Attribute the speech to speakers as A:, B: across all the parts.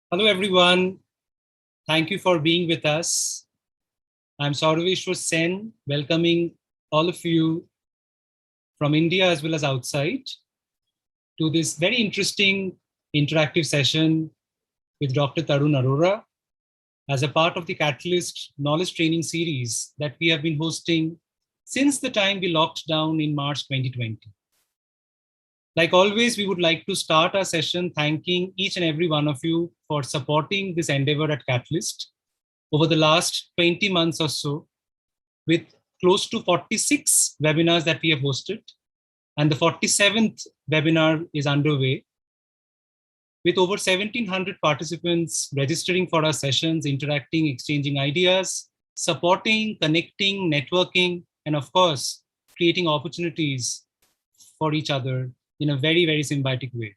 A: Hello, everyone. Thank you for being with us. I'm Saurabhishwar Sen, welcoming all of you from India as well as outside to this very interesting interactive session with Dr. Tarun Arora as a part of the Catalyst Knowledge Training series that we have been hosting since the time we locked down in March 2020. Like always, we would like to start our session thanking each and every one of you for supporting this endeavor at Catalyst over the last 20 months or so, with close to 46 webinars that we have hosted, and the 47th webinar is underway, with over 1,700 participants registering for our sessions, interacting, exchanging ideas, supporting, connecting, networking, and of course, creating opportunities for each other in a very, very symbiotic way.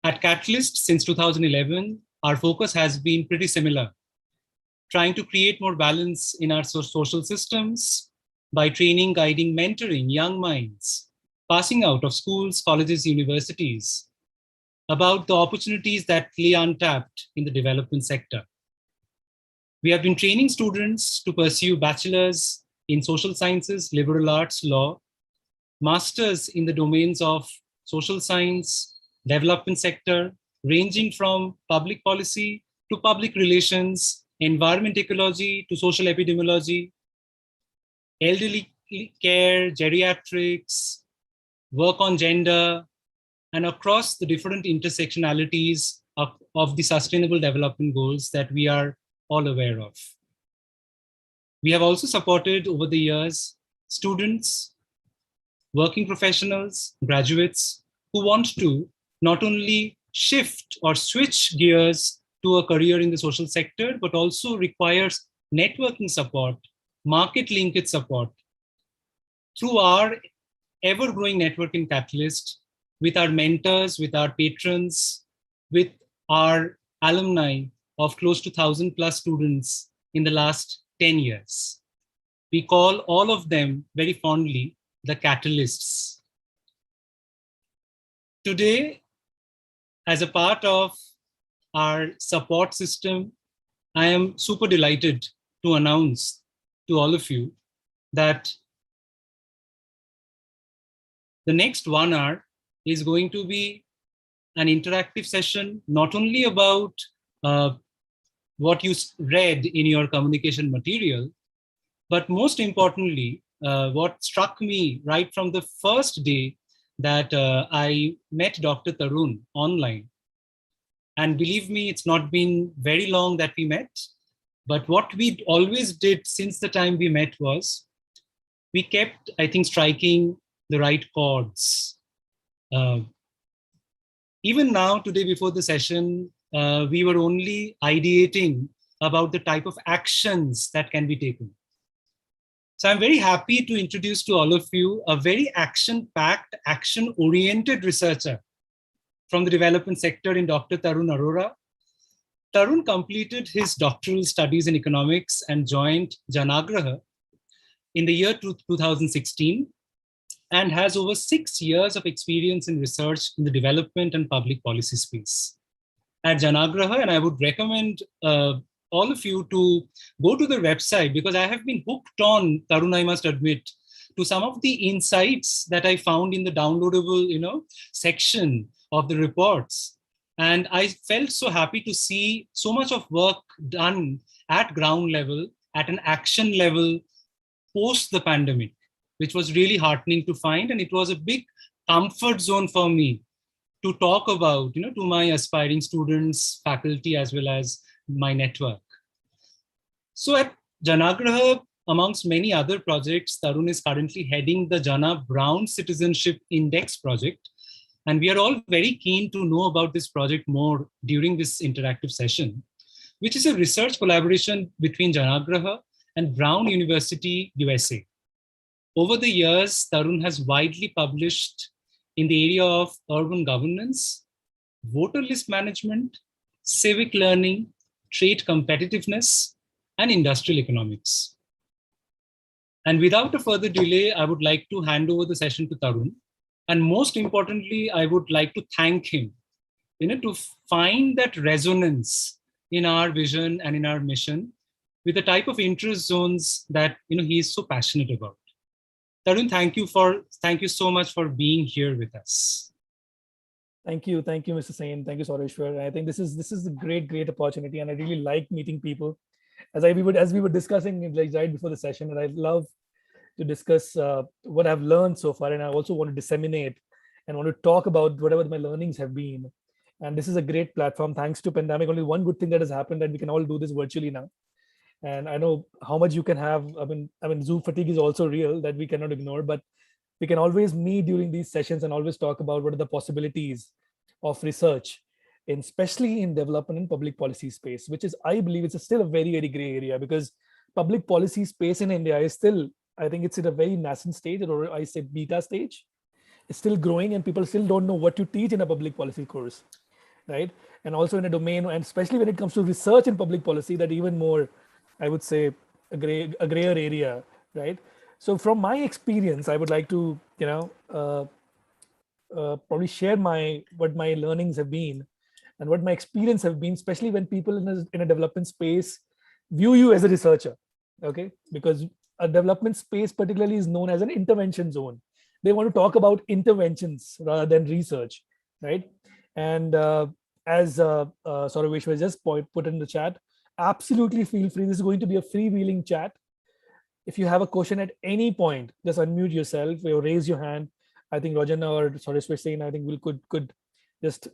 A: At Catalyst, since 2011, our focus has been pretty similar, trying to create more balance in our social systems by training, guiding, mentoring young minds, passing out of schools, colleges, universities, about the opportunities that lay untapped in the development sector. We have been training students to pursue bachelors in social sciences, liberal arts, law, masters in the domains of social science, development sector, ranging from public policy to public relations, environment ecology to social epidemiology, elderly care, geriatrics, work on gender, and across the different intersectionalities of the sustainable development goals that we are all aware of. We have also supported over the years students, working professionals, graduates who want to not only shift or switch gears to a career in the social sector, but also requires networking support, market linkage support. Through our ever-growing network in Catalyst, with our mentors, with our patrons, with our alumni of close to 1,000 plus students in the last 10 years. We call all of them very fondly the catalysts. Today, as a part of our support system, I am super delighted to announce to all of you that the next 1 hour is going to be an interactive session, not only about what you read in your communication material, but most importantly, what struck me right from the first day that I met Dr. Tarun online. And believe me, it's not been very long that we met, but what we always did since the time we met was, we kept, I think, striking the right chords. Even now, today before the session, we were only ideating about the type of actions that can be taken. So I'm very happy to introduce to all of you a very action-packed, action-oriented researcher from the development sector in Dr. Tarun Arora. Tarun completed his doctoral studies in economics and joined Janaagraha in the year 2016 and has over 6 years of experience in research in the development and public policy space. At Janaagraha, and I would recommend all of you to go to their website, because I have been hooked on, Tarun, I must admit, to some of the insights that I found in the downloadable section of the reports. And I felt so happy to see so much of work done at ground level, at an action level, post the pandemic, which was really heartening to find. And it was a big comfort zone for me to talk about, to my aspiring students, faculty, as well as my network. So at Janaagraha, amongst many other projects, Tarun is currently heading the Jana Brown Citizenship Index project. And we are all very keen to know about this project more during this interactive session, which is a research collaboration between Janaagraha and Brown University, USA. Over the years, Tarun has widely published in the area of urban governance, voter list management, civic learning, trade competitiveness, and industrial economics. And without a further delay, I would like to hand over the session to Tarun. And most importantly, I would like to thank him to find that resonance in our vision and in our mission with the type of interest zones that he is so passionate about. Tarun, thank you so much for being here with us.
B: Thank you, Mr. Sain. Thank you, Saureshwar. I think this is a great opportunity, and I really like meeting people. As we were discussing like right before the session, and I love to discuss what I've learned so far, and I also want to disseminate and want to talk about whatever my learnings have been. And this is a great platform. Thanks to pandemic, only one good thing that has happened that we can all do this virtually now. And I know how much you can have. I mean, Zoom fatigue is also real that we cannot ignore, but we can always meet during these sessions and always talk about what are the possibilities of research, especially in development and public policy space, which is, I believe, it's still a very gray area, because public policy space in India is still, I think it's at a very nascent stage, or I say beta stage. It's still growing, and people still don't know what to teach in a public policy course, right? And also in a domain, and especially when it comes to research in public policy, that even more, I would say, a grayer area, right? So from my experience, I would like to, probably share what my learnings have been and what my experience have been, especially when people in a development space view you as a researcher, okay? Because a development space particularly is known as an intervention zone. They want to talk about interventions rather than research, right? And as Saurabh just put in the chat, absolutely feel free. This is going to be a freewheeling chat. If you have a question at any point, just unmute yourself or raise your hand. I think Rajan or Saurabh saying, I think we could just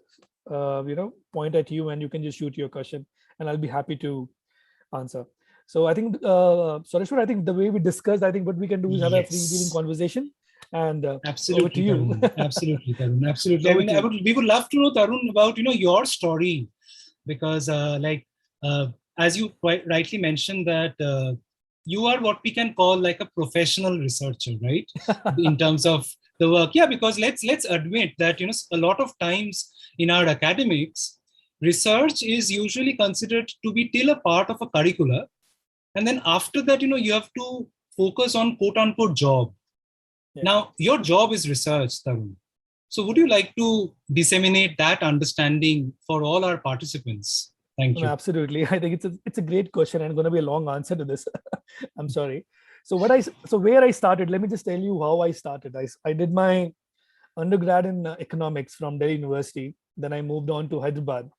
B: point at you, and you can just shoot your question, and I'll be happy to answer. So I think Saurabh, I think the way we discussed, I think what we can do is have a freewheeling conversation. And
A: absolutely,
B: over to you.
A: Tarun. Absolutely, Tarun. Absolutely. We would love to know, Tarun, about your story, because as you quite rightly mentioned that you are what we can call like a professional researcher, right? In terms of the work. Yeah, because let's admit that a lot of times in our academics, research is usually considered to be till a part of a curricula, and then after that you have to focus on quote unquote job. Yeah. Now your job is research, Tarun. So would you like to disseminate that understanding for all our participants? Thank you.
B: No, absolutely. I think it's a great question, and going to be a long answer to this. I'm sorry. So where I started, let me just tell you how I started. I did my undergrad in economics from Delhi University. Then I moved on to Hyderabad,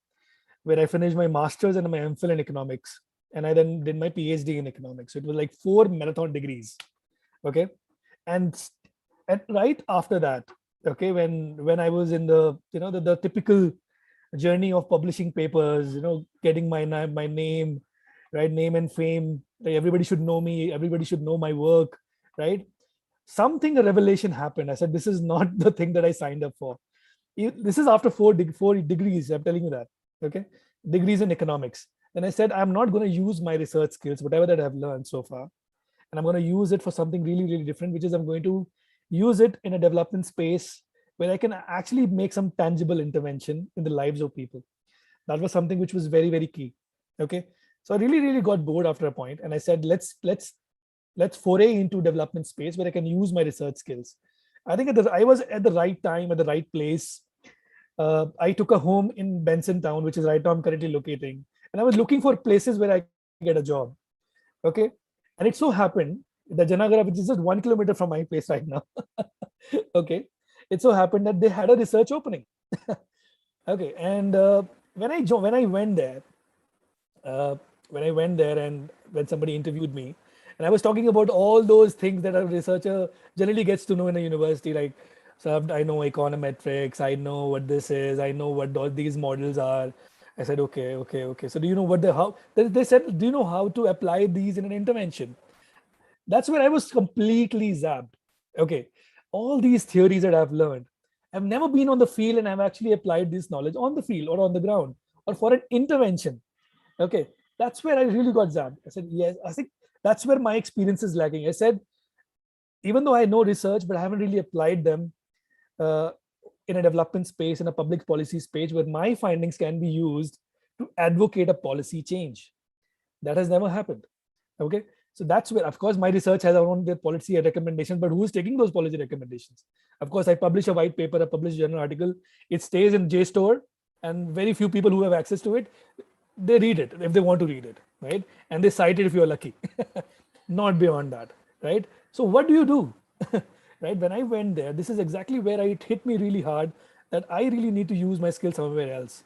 B: where I finished my master's and my MPhil in economics. And I then did my PhD in economics. So it was like 4 marathon degrees. Okay. And right after that, okay, when I was in the typical journey of publishing papers, getting my name, right, name and fame, like everybody should know me, everybody should know my work, right? A revelation happened. I said, this is not the thing that I signed up for. This is after 4 degrees, I'm telling you that, okay? Degrees in economics. And I said, I'm not going to use my research skills, whatever that I've learned so far, and I'm going to use it for something really different, which is I'm going to use it in a development space where I can actually make some tangible intervention in the lives of people. That was something which was very key. Okay. So I really got bored after a point, and I said, let's foray into development space where I can use my research skills. I think I was at the right time, at the right place. I took a home in Benson town, which is right now I'm currently locating. And I was looking for places where I could get a job. Okay. And it so happened that Janaagraha, which is just 1 kilometer from my place right now. Okay. It so happened that they had a research opening. Okay. And when I went there, and when somebody interviewed me, and I was talking about all those things that a researcher generally gets to know in a university, like, so I know econometrics, I know what this is, I know what all these models are. I said, okay. So do you know how? They said, do you know how to apply these in an intervention? That's where I was completely zapped. Okay, all these theories that I've learned, I've never been on the field, and I've actually applied this knowledge on the field or on the ground or for an intervention. Okay, that's where I really got zapped. I said, yes, I think that's where my experience is lacking. I said, even though I know research, but I haven't really applied them in a development space, in a public policy space where my findings can be used to advocate a policy change. That has never happened. Okay. So that's where, of course, my research has around their policy recommendations, but who is taking those policy recommendations? Of course, I publish a white paper, I publish a journal article, it stays in JSTOR, and very few people who have access to it, they read it if they want to read it, right? And they cite it if you're lucky, not beyond that, right? So what do you do? Right? When I went there, this is exactly where it hit me really hard that I really need to use my skill somewhere else.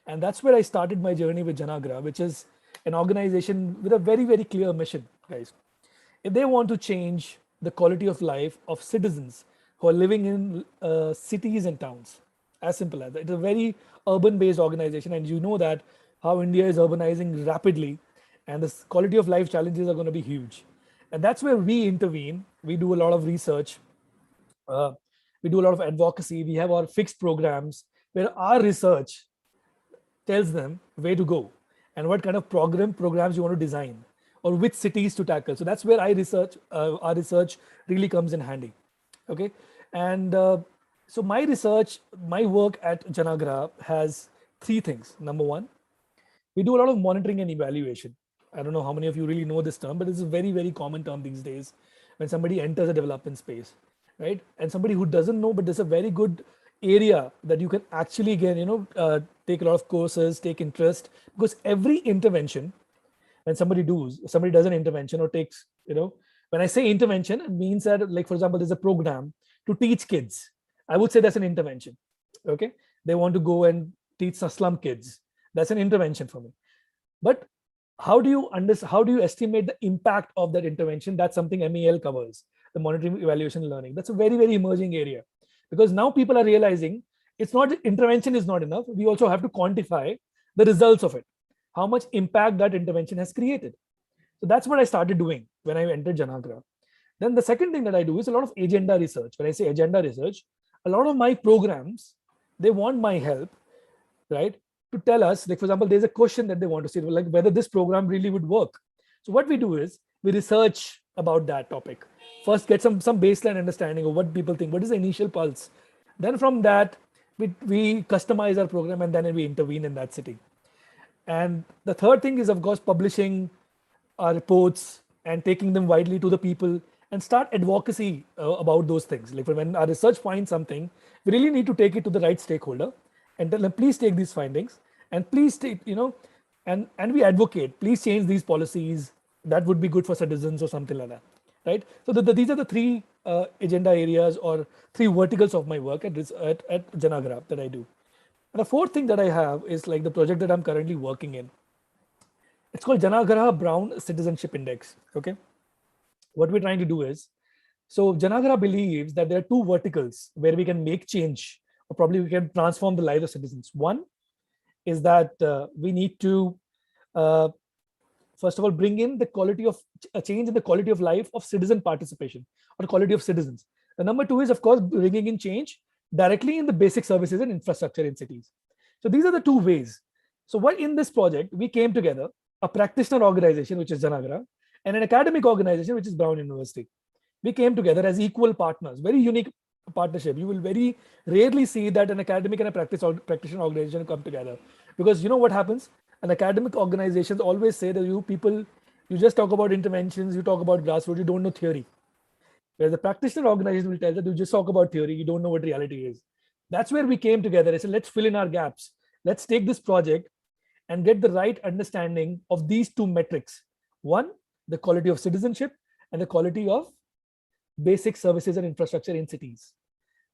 B: And that's where I started my journey with Janaagraha, which is an organization with a very, very clear mission, guys. If they want to change the quality of life of citizens who are living in cities and towns, as simple as that. It's a very urban based organization, and you know that how India is urbanizing rapidly, and the quality of life challenges are going to be huge. And that's where we intervene. We do a lot of research, uh, we do a lot of advocacy. We have our fixed programs where our research tells them where to go and what kind of programs you want to design or which cities to tackle. So that's where our research really comes in handy. Okay, and so my work at Janaagraha has three things. Number one, we do a lot of monitoring and evaluation. I don't know how many of you really know this term, but it's a very, very common term these days when somebody enters a development space, right? And somebody who doesn't know, but there's a very good area that you can actually get, take a lot of courses, take interest, because every intervention, when somebody does an intervention or takes, when I say intervention, it means that, like, for example, there's a program to teach kids. I would say that's an intervention. Okay. They want to go and teach slum kids. That's an intervention for me. But how do you estimate the impact of that intervention? That's something MEL covers, the monitoring, evaluation, learning. That's a very, very emerging area, because now people are realizing it's not intervention is not enough. We also have to quantify the results of it, how much impact that intervention has created. So that's what I started doing when I entered Janaagraha. Then the second thing that I do is a lot of agenda research. When I say agenda research, a lot of my programs, they want my help, right? To tell us, like, for example, there's a question that they want to see, like whether this program really would work. So what we do is we research about that topic. First, get some baseline understanding of what people think, what is the initial pulse. Then from that, we customize our program and then we intervene in that city. And the third thing is, of course, publishing our reports and taking them widely to the people and start advocacy about those things. Like when our research finds something, we really need to take it to the right stakeholder and tell them, please take these findings and please take, and we advocate, please change these policies. That would be good for citizens or something like that. Right. So these are the three agenda areas or three verticals of my work at Janaagraha that I do. And the fourth thing that I have is like the project that I'm currently working in. It's called Janaagraha Brown Citizenship Index. Okay. What we're trying to do is, so Janaagraha believes that there are two verticals where we can make change, or probably we can transform the lives of citizens. One is that we need to, first of all, bring in the quality of a change in the quality of life of citizen participation or quality of citizens. The number two is, of course, bringing in change directly in the basic services and infrastructure in cities. So these are the two ways. So what in this project, we came together, a practitioner organization, which is Janaagraha, and an academic organization, which is Brown University. We came together as equal partners, very unique partnership. You will very rarely see that an academic and a practitioner organization come together, because you know what happens? An academic organizations always say that you just talk about interventions, you talk about grassroots, you don't know theory. Whereas the practitioner organization will tell that you just talk about theory, you don't know what reality is. That's where we came together. I said, let's fill in our gaps. Let's take this project and get the right understanding of these two metrics. One, the quality of citizenship, and the quality of basic services and infrastructure in cities.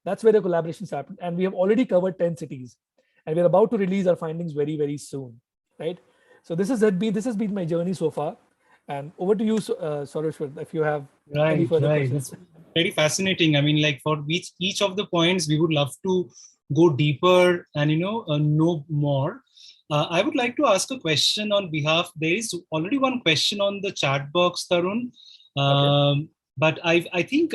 B: That's where the collaborations happen. And we have already covered 10 cities. And we're about to release our findings very, very soon. Right? So this has been my journey so far. And over to you, Sareshwar, if you have any further questions.
A: It's very fascinating. I mean, like for each of the points, we would love to go deeper and know more. I would like to ask a question on behalf. There is already one question on the chat box, Tarun.
B: Okay.
A: But I think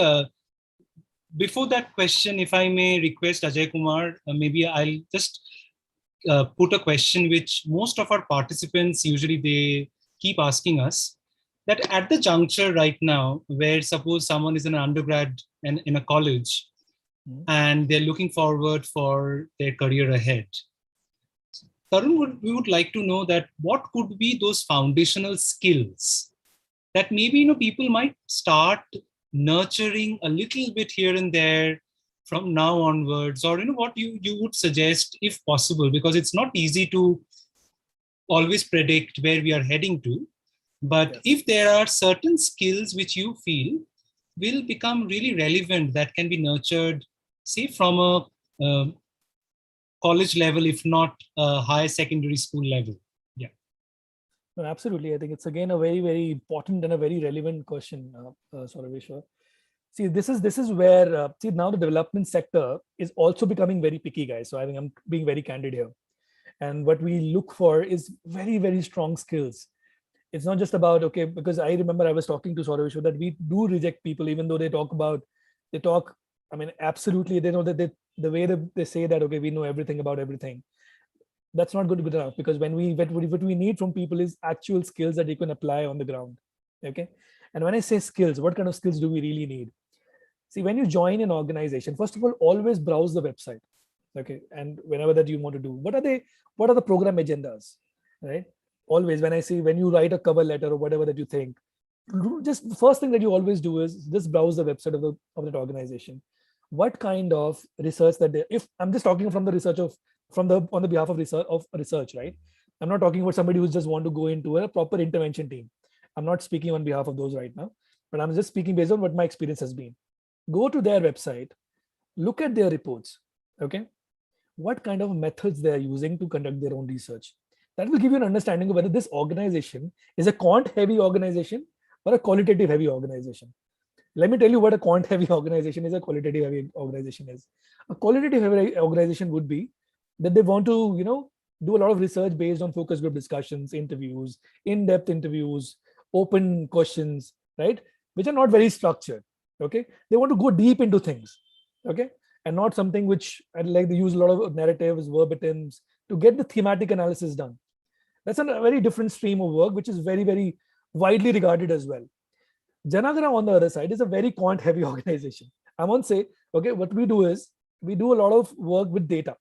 A: before that question, if I may request Ajay Kumar, maybe I'll just put a question which most of our participants usually they keep asking us. That at the juncture right now, where suppose someone is an undergrad and in a college, and they're looking forward for their career ahead. Tarun, we would like to know that what could be those foundational skills that maybe people might start nurturing a little bit here and there from now onwards, or what you would suggest if possible, because it's not easy to always predict where we are heading to. But
B: Yes.
A: if there are certain skills which you feel will become really relevant that can be nurtured, say from a college level, if not a higher secondary school level. Yeah.
B: No, absolutely. I think it's again a very, very important and a very relevant question, Saurabh. See, this is where see now the development sector is also becoming very picky, guys. So I think I'm being very candid here. And what we look for is very, very strong skills. It's not just about, okay, because I remember I was talking to Saurabh that we do reject people even though they talk. I mean, absolutely, they know that the way that they say that, okay, we know everything about everything. That's not good enough, because what we need from people is actual skills that you can apply on the ground. Okay. And when I say skills, what kind of skills do we really need? See, when you join an organization, first of all, always browse the website. Okay. And whenever that you want to do, what are the program agendas? Right. Always, when you write a cover letter or whatever that you think, just the first thing that you always do is just browse the website of that organization. What kind of research that if I'm just talking from the research of from the on the behalf of research, right? I'm not talking about somebody who's just want to go into a proper intervention team. I'm not speaking on behalf of those right now, but I'm just speaking based on what my experience has been. Go to their website, look at their reports. Okay, what kind of methods they are using to conduct their own research. That will give you an understanding of whether this organization is a quant heavy organization or a qualitative heavy organization. Let me tell you what a quant heavy organization is, a qualitative heavy organization is. A qualitative heavy organization would be that they want to, do a lot of research based on focus group discussions, interviews, in-depth interviews, open questions, right? Which are not very structured. Okay. They want to go deep into things. Okay. And not something which like they use a lot of narratives, verbatims to get the thematic analysis done. That's a very different stream of work, which is very, very widely regarded as well. Janaagraha, on the other side, is a very quant heavy organization. I won't say, okay, what we do is we do a lot of work with data,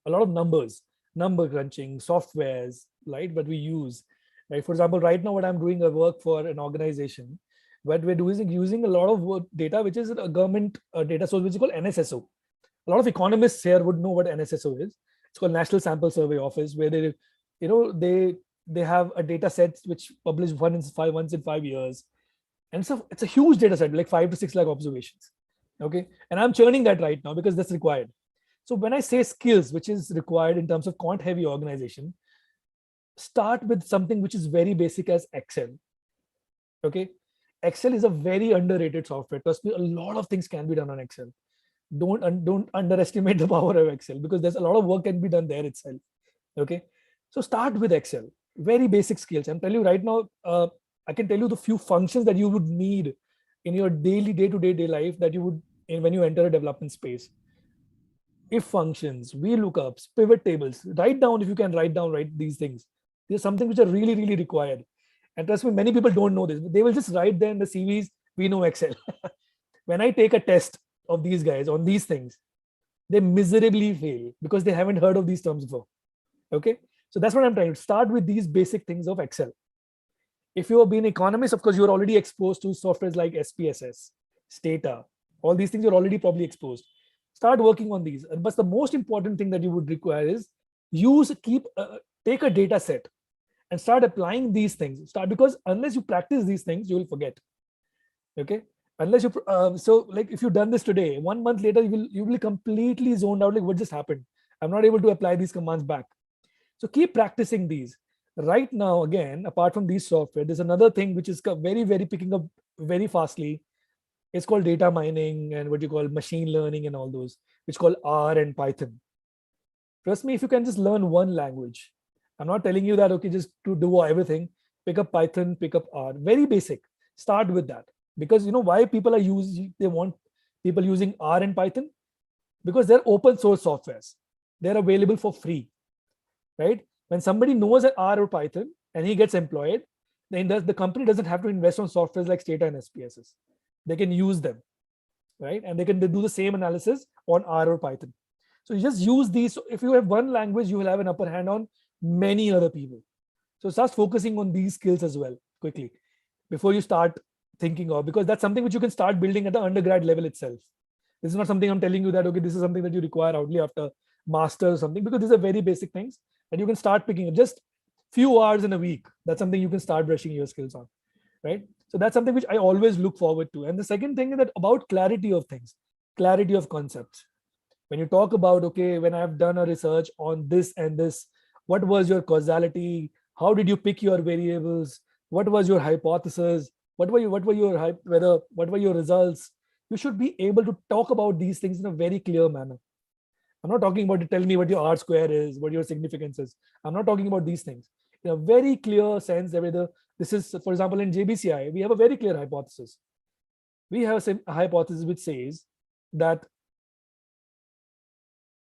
B: a lot of numbers, number crunching, softwares, right? What we use, right? For example, right now, what I'm doing a work for an organization, what we're doing is using a lot of data, which is a government data source, which is called NSSO. A lot of economists here would know what NSSO is. It's called National Sample Survey Office, where they have a data set which publish once in 5 years, and so it's a huge data set, like 5 to 6 lakh observations. Okay, and I'm churning that right now because that's required. So when I say skills, which is required in terms of quant heavy organization, start with something which is very basic as Excel. Okay, Excel is a very underrated software. Trust me, a lot of things can be done on Excel. Don't underestimate the power of Excel, because there's a lot of work can be done there itself. Okay, so start with Excel. Very basic skills. I'm telling you right now. I can tell you the few functions that you would need in your daily day-to-day life that you would when you enter a development space. If functions, VLOOKUPs, pivot tables. Write down, if you can write these things. These are something which are really, really required. And trust me, many people don't know this. They will just write there in the CVs, we know Excel. When I take a test of these guys on these things, they miserably fail because they haven't heard of these terms before. Okay. So that's what I'm trying to start with, these basic things of Excel. If you have been economist, of course, you're already exposed to softwares like SPSS, Stata, all these things you're already probably exposed. Start working on these. But the most important thing that you would require is take a data set and start applying these things. Because unless you practice these things, you will forget. Okay. Unless you, so like if you've done this today, 1 month later, you will completely zoned out. Like, what just happened? I'm not able to apply these commands back. So keep practicing these. Right now, again, apart from these software, there's another thing which is very, very picking up very fastly. It's called data mining and what you call machine learning and all those, which call R and Python. Trust me, if you can just learn one language, I'm not telling you that, okay, just to do everything, pick up Python, pick up R, very basic. Start with that. Because you know why people they want people using R and Python? Because they're open source softwares. They're available for free, right? When somebody knows R or Python and he gets employed, then the company doesn't have to invest on softwares like Stata and SPSS. They can use them, right? And they do the same analysis on R or Python. So you just use these. If you have one language, you will have an upper hand on many other people. So start focusing on these skills as well quickly before you start thinking of, because that's something which you can start building at the undergrad level itself. This is not something I'm telling you that, okay, this is something that you require only after master or something, because these are very basic things that you can start picking up just few hours in a week. That's something you can start brushing your skills on, right? So that's something which I always look forward to. And the second thing is that about clarity of things, clarity of concepts. When you talk about, okay, when I've done a research on this and this, what was your causality? How did you pick your variables? What was your hypothesis? What were your results? You should be able to talk about these things in a very clear manner. I'm not talking about to tell me what your R square is, what your significance is. I'm not talking about these things in a very clear sense. That whether this is, for example, in JBCI, we have a very clear hypothesis. We have a hypothesis which says that,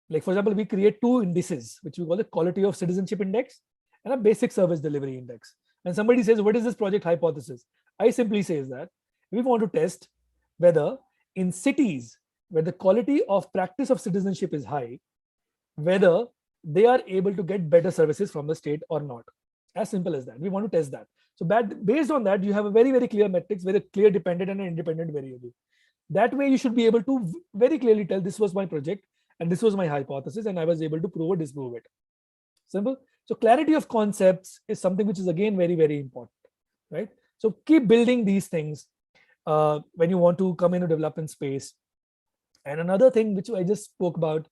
B: like, for example, we create two indices, which we call the quality of citizenship index and a basic service delivery index. And somebody says, what is this project hypothesis? I simply say that we want to test whether in cities where the quality of practice of citizenship is high, whether they are able to get better services from the state or not. As simple as that. We want to test that. So based on that, you have a very, very clear metrics, very clear dependent and an independent variable. That way you should be able to very clearly tell this was my project and this was my hypothesis and I was able to prove or disprove it. Simple. So clarity of concepts is something which is again very, very important, right? So keep building these things when you want to come into development space. And another thing which I just spoke about,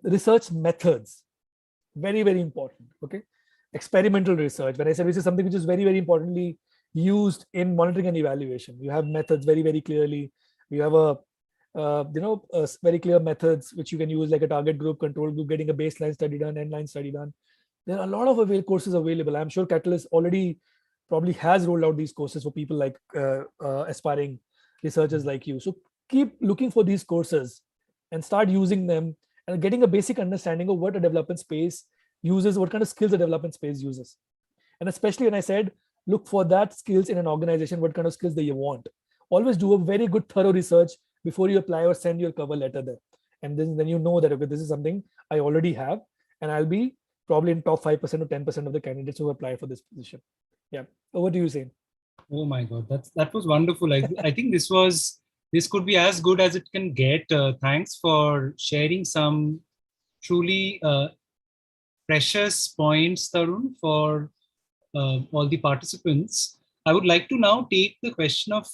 B: research methods, very, very important. Okay, experimental research. When I say this is something which is very, very importantly used in monitoring and evaluation. You have methods very, very clearly. You have very clear methods which you can use, like a target group, control group, getting a baseline study done, endline study done. There are a lot of courses available. I'm sure Catalyst already probably has rolled out these courses for people like aspiring researchers like you. So keep looking for these courses and start using them and getting a basic understanding of what a development space uses, what kind of skills a development space uses. And especially when I said, look for that skills in an organization, what kind of skills that you want. Always do a very good thorough research before you apply or send your cover letter there. And then you know that, okay, this is something I already have and I'll be probably in top 5% or 10% of the candidates who apply for this position. Yeah. Over to you, Zain.
A: Oh my God, that was wonderful. I think this could be as good as it can get. Thanks for sharing some truly precious points, Tarun, for all the participants. I would like to now take the question of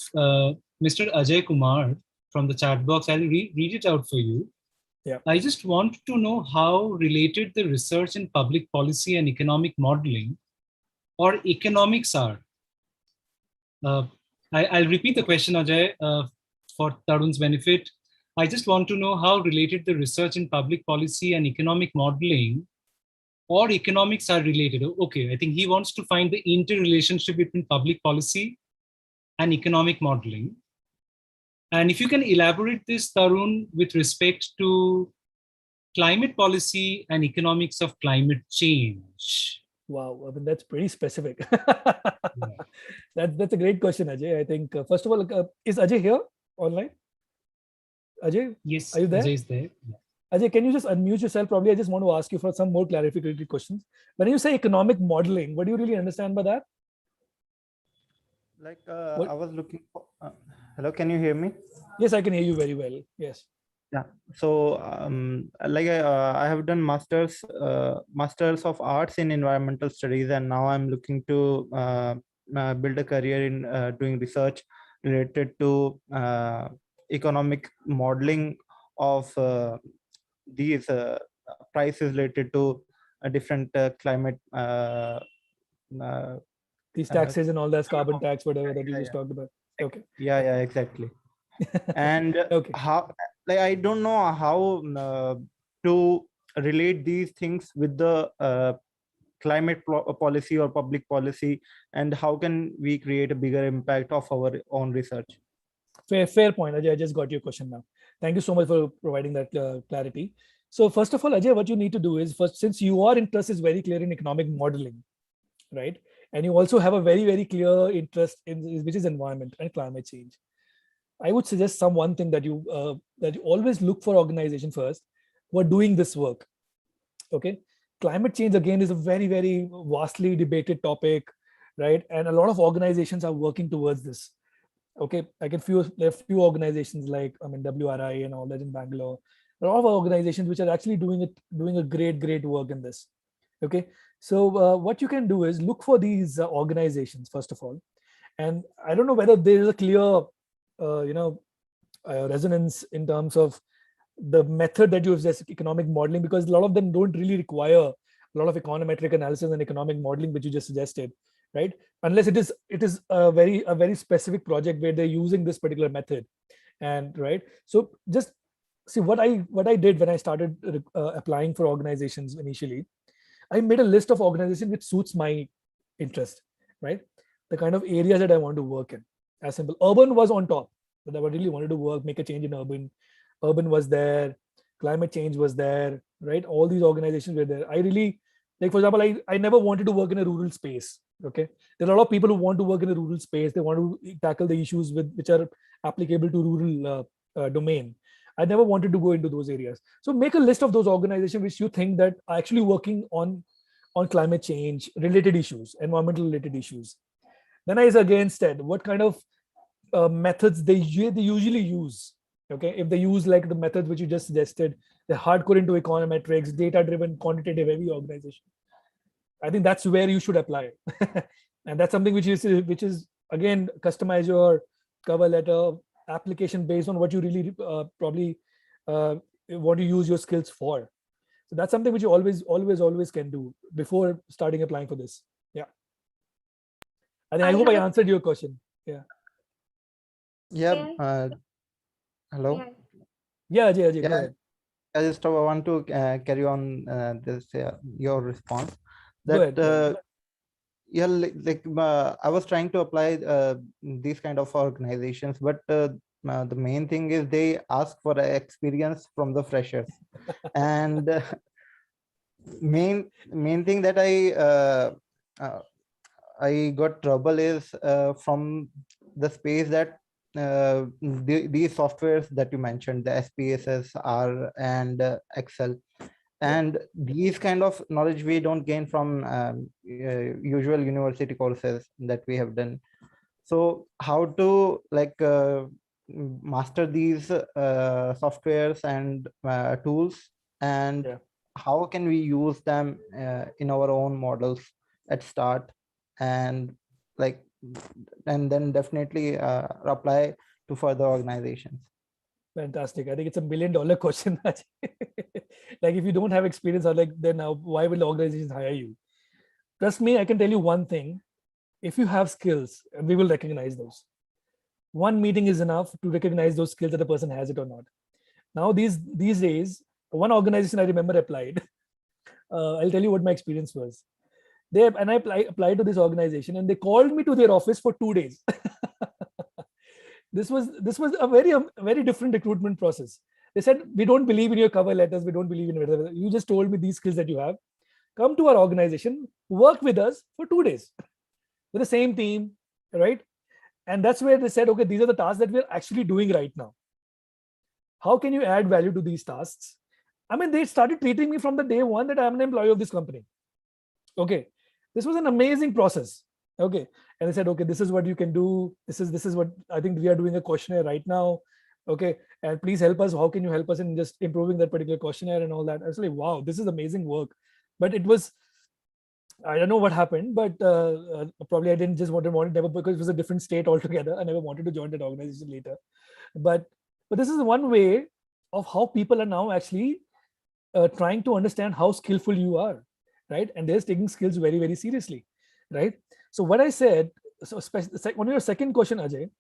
A: Mr. Ajay Kumar from the chat box. I'll read it out for you.
B: Yeah.
A: I just want to know how related the research in public policy and economic modeling or economics are. I'll repeat the question, Ajay, for Tarun's benefit. I just want to know how related the research in public policy and economic modeling or economics are related. Okay, I think he wants to find the interrelationship between public policy and economic modeling. And if you can elaborate this, Tarun, with respect to climate policy and economics of climate change.
B: Wow, I mean, that's pretty specific. That's a great question, Ajay. I think, first of all, is Ajay here online? Ajay?
A: Yes,
B: are you there?
A: Ajay is there.
B: Ajay, can you just unmute yourself? Probably I just want to ask you for some more clarificatory questions. When you say economic modeling, what do you really understand by that?
C: Like I was looking for, hello, can you hear me?
B: Yes, I can hear you very well. Yes.
C: Yeah. So like I have done masters of arts in environmental studies, and now I'm looking to build a career in doing research related to economic modeling of these prices related to different climate
B: these taxes and all that, carbon tax, whatever that you just talked about. Okay.
C: Yeah, exactly. And
B: okay.
C: how, like, I don't know how to relate these things with the climate policy or public policy, and how can we create a bigger impact of our own research.
B: Fair point, Ajay. I just got your question now. Thank you so much for providing that clarity. So first of all, Ajay, what you need to do is, first, since your interest is very clear in economic modeling, right? And you also have a very, very clear interest in which is environment and climate change. I would suggest one thing that you always look for organization first who are doing this work. Okay, climate change again is a very, very vastly debated topic, right? And a lot of organizations are working towards this. Okay, there are few organizations like, I mean, WRI and all that in Bangalore. There are a lot of organizations which are actually doing a great work in this. Okay, so what you can do is look for these organizations first of all, and I don't know whether there is a clear, resonance in terms of the method that you use as economic modeling, because a lot of them don't really require a lot of econometric analysis and economic modeling, which you just suggested, right? Unless it is a very specific project where they're using this particular method, and right. So just see what I did when I started applying for organizations initially. I made a list of organizations which suits my interest, right? The kind of areas that I want to work in. As simple. Urban was on top, that I really wanted to make a change in urban. Urban was there, climate change was there, right? All these organizations were there. I really, like, for example, I never wanted to work in a rural space. Okay. There are a lot of people who want to work in a rural space. They want to tackle the issues which are applicable to rural domain. I never wanted to go into those areas. So make a list of those organizations which you think that are actually working on climate change related issues, environmental related issues. Then I again said what kind of methods they usually use. Okay, if they use like the methods which you just suggested, they're hardcore into econometrics, data driven, quantitative heavy organization. I think that's where you should apply. And that's something which is again, customize your cover letter application based on what you really probably want to use your skills for. So that's something which you always can do before starting applying for this. Yeah. And I hope I answered your question. Yeah.
C: Yeah. Hello.
B: Yeah, Ajay, go
C: Yeah,
B: ahead.
C: I just want to carry on this your response.
B: Go ahead.
C: Yeah, I was trying to apply these kind of organizations, but the main thing is they ask for experience from the freshers, and main thing that I got trouble is from the space that these softwares that you mentioned, the SPSS, R, and Excel, and these kind of knowledge we don't gain from usual university courses that we have done. So how to master these softwares and tools, and how can we use them in our own models at start, and like and then definitely apply to further organizations.
B: Fantastic. I think it's $1 million question. Like, if you don't have experience, or like, then why will the organizations hire you? Trust me, I can tell you one thing. If you have skills, we will recognize those. One meeting is enough to recognize those skills that the person has it or not. Now, these days, one organization I remember applied. I'll tell you what my experience was. I applied to this organization, and they called me to their office for 2 days. This was a very different recruitment process. They said, we don't believe in your cover letters. We don't believe in whatever. You just told me these skills that you have. Come to our organization, work with us for 2 days with the same team, right? And that's where they said, okay, these are the tasks that we're actually doing right now. How can you add value to these tasks? I mean, they started treating me from the day one that I'm an employee of this company. Okay, this was an amazing process. Okay, and they said, okay, this is what you can do. This is what I think we are doing a questionnaire right now. Okay, and please help us. How can you help us in just improving that particular questionnaire and all that? I was like, wow, this is amazing work. But it was, I don't know what happened, but probably I didn't just want to never, because it was a different state altogether. I never wanted to join that organization later. But this is one way of how people are now actually trying to understand how skillful you are, right? And they're taking skills very, very seriously, right? So what I said, so on your second question, Ajay,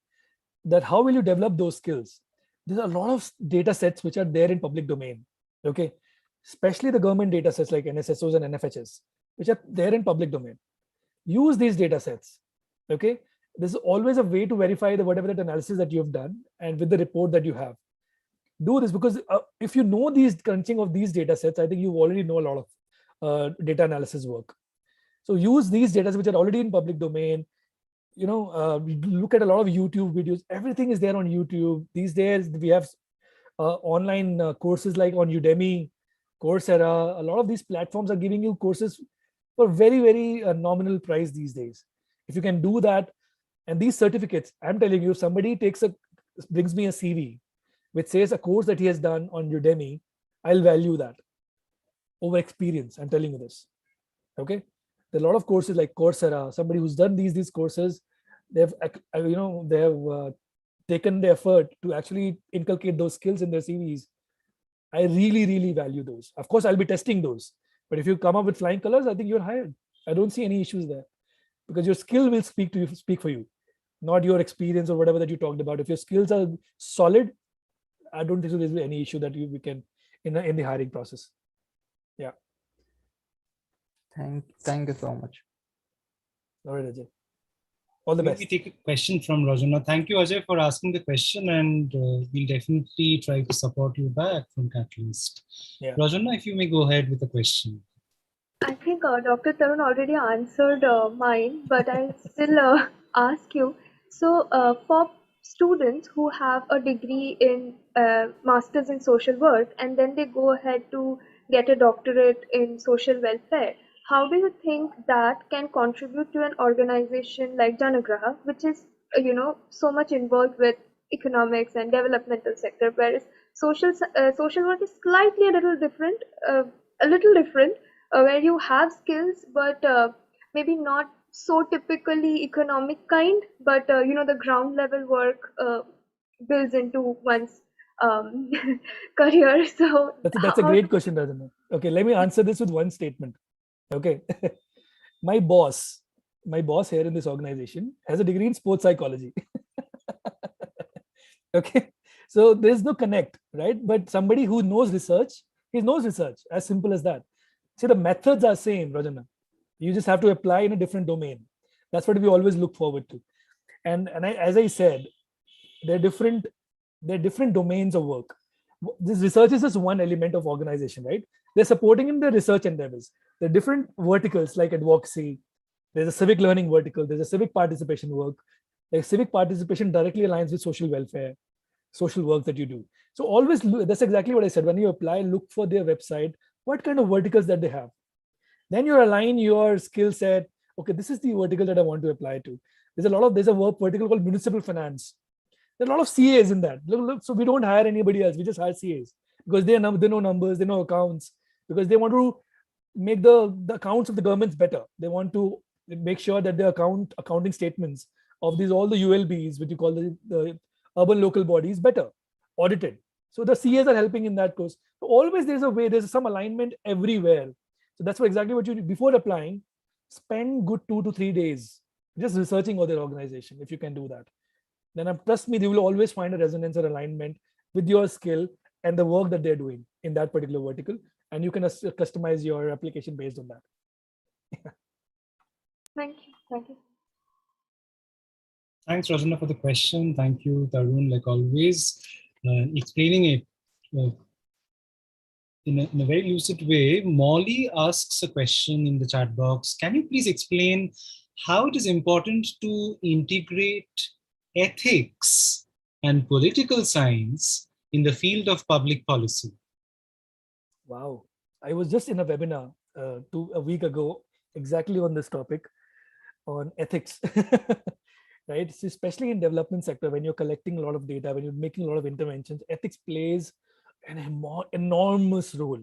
B: that how will you develop those skills? There's a lot of data sets which are there in public domain, okay? Especially the government data sets like NSSOs and NFHS, which are there in public domain. Use these data sets, okay? There's always a way to verify whatever that analysis that you've done, and with the report that you have. Do this, because if you know these crunching of these data sets, I think you already know a lot of data analysis work. So use these data which are already in public domain. Look at a lot of YouTube videos. Everything is there on YouTube. These days, we have online courses like on Udemy, Coursera. A lot of these platforms are giving you courses for very, very nominal price these days. If you can do that, And these certificates, I'm telling you, if somebody brings me a CV which says a course that he has done on Udemy, I'll value that over experience. I'm telling you this. Okay. There are a lot of courses like Coursera, somebody who's done these courses, they've taken the effort to actually inculcate those skills in their CVs. I really, really value those. Of course, I'll be testing those. But if you come up with flying colors, I think you're hired. I don't see any issues there, because your skill will speak for you, not your experience or whatever that you talked about. If your skills are solid, I don't think there's any issue that we can in the hiring process. Yeah.
C: Thank you so much.
B: All right, Ajay. All the best.
A: We take a question from Rajana. Thank you, Ajay, for asking the question, and we'll definitely try to support you back from Catalyst.
B: Yeah.
A: Rajana, if you may go ahead with the question.
D: I think Dr. Tarun already answered mine, but I'll still ask you. So, for students who have a degree in Masters in Social Work and then they go ahead to get a doctorate in social welfare, how do you think that can contribute to an organization like Janaagraha, which is, so much involved with economics and developmental sector, whereas social work is slightly a little different, where you have skills, but maybe not so typically economic kind, but the ground level work builds into one's career. So
B: that's a great question, Rajana. Okay, let me answer this with one statement. Okay. my boss here in this organization has a degree in sports psychology. Okay, so there's no connect, right? But somebody who knows research, he knows research, as simple as that. See, the methods are same, Rajana. You just have to apply in a different domain. That's what we always look forward to. And as I said, they're different domains of work. This research is just one element of organization, right? They're supporting in the research endeavors. There are different verticals like advocacy. There's a civic learning vertical. There's a civic participation work. Like civic participation directly aligns with social welfare, social work that you do. So always that's exactly what I said. When you apply, look for their website, what kind of verticals that they have. Then you align your skill set. Okay, this is the vertical that I want to apply to. There's a work vertical called municipal finance. There are a lot of CAs in that. So we don't hire anybody else. We just hire CAs because they know numbers, they know accounts, because they want to make the accounts of the governments better. They want to make sure that the accounting statements of all the ULBs, which you call the urban local bodies, better audited. So the CAs are helping in that course. So always there's some alignment everywhere. So that's exactly what you do. Before applying, spend good 2 to 3 days just researching other organization. If you can do that, then trust me, they will always find a resonance or alignment with your skill and the work that they're doing in that particular vertical. And you can customize your application based on that.
D: Thank you.
A: Thanks, Rajana, for the question. Thank you, Tarun, like always, explaining it in a very lucid way. Molly asks a question in the chat box. Can you please explain how it is important to integrate ethics and political science in the field of public policy?
B: Wow. I was just in a webinar a week ago, exactly on this topic, on ethics. Right? So especially in development sector, when you're collecting a lot of data, when you're making a lot of interventions, ethics plays an enormous role.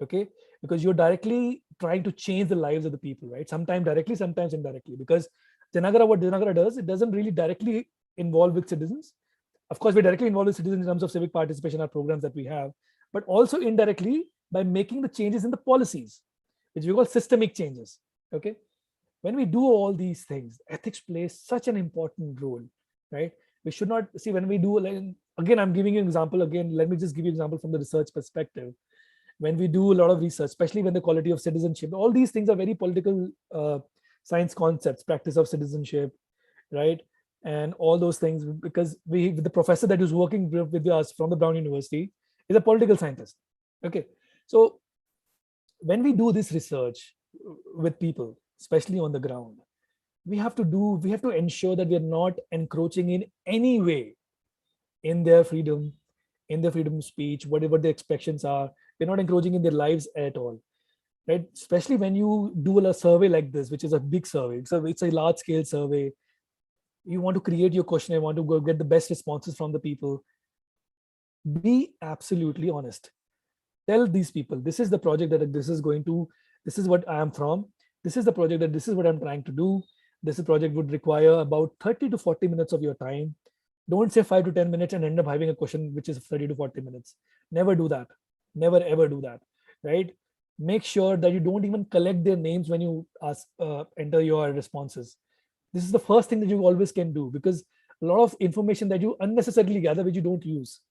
B: Okay, because you're directly trying to change the lives of the people, right? Sometimes directly, sometimes indirectly. Because what Janaagraha does, it doesn't really directly involve with citizens. Of course, we're directly involved with citizens in terms of civic participation, our programs that we have, but also indirectly by making the changes in the policies, which we call systemic changes. Okay. When we do all these things, ethics plays such an important role, right? We should not see when we do, again, I'm giving you an example. Again, let me just give you an example from the research perspective. When we do a lot of research, especially when the quality of citizenship, all these things are very political science concepts, practice of citizenship, right? And all those things, because the professor that is working with us from the Brown University is a political scientist. Okay. So when we do this research with people, especially on the ground, we have to ensure that we are not encroaching in any way in their freedom of speech, whatever the expectations are. We're not encroaching in their lives at all, right? Especially when you do a survey like this, which is a big survey. So it's a large scale survey. You want to create your questionnaire, want to go get the best responses from the people. Be absolutely honest. Tell these people, this is the project that this is going to, this is what I am from, this is the project that this is what I'm trying to do. This project would require about 30 to 40 minutes of your time. Don't say 5 to 10 minutes and end up having a question which is 30 to 40 minutes. Never do that. Never ever do that, right? Make sure that you don't even collect their names when you ask enter your responses. This is the first thing that you always can do, because a lot of information that you unnecessarily gather which you don't use,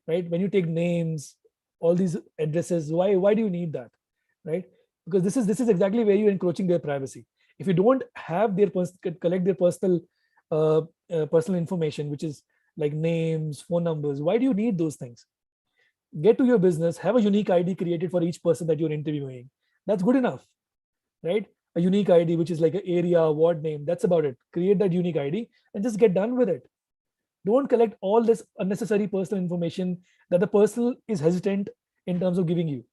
B: right? When you take names, all these addresses, why do you need that, right? Because this is exactly where you're encroaching their privacy. If you don't have their collect their personal information, which is like names, phone numbers, why do you need those things? Get to your business, have a unique ID created for each person that you're interviewing. That's good enough, right? A unique ID which is like an area, ward name, that's about it. Create that unique ID and just get done with it. Don't collect all this unnecessary personal information that the person is hesitant in terms of giving you.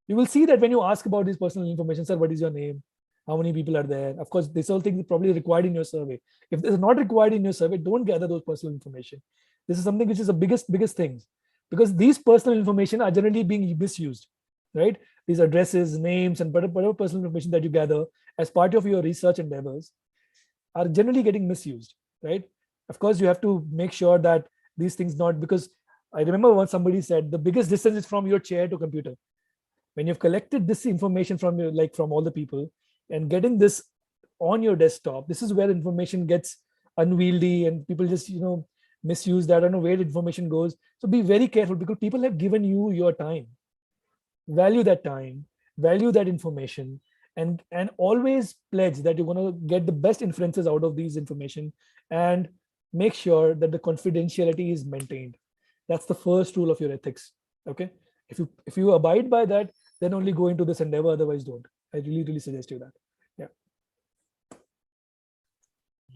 B: You will see that when you ask about this personal information, sir, what is your name? How many people are there? Of course, this whole thing is probably required in your survey. If it's not required in your survey, don't gather those personal information. This is something which is the biggest thing, because these personal information are generally being misused, right? These addresses, names, and whatever personal information that you gather as part of your research endeavors are generally getting misused, right? Of course, you have to make sure that these things not, because I remember what somebody said, the biggest distance is from your chair to computer. When you've collected this information from your, like from all the people, and getting this on your desktop, this is where information gets unwieldy and people just misuse that. I don't know where the information goes. So be very careful, because people have given you your time. Value that time, value that information, and always pledge that you're going to get the best inferences out of these information, and make sure that the confidentiality is maintained. That's the first rule of your ethics. Okay, if you abide by that, then only go into this endeavor, otherwise don't. I really suggest you that. Yeah.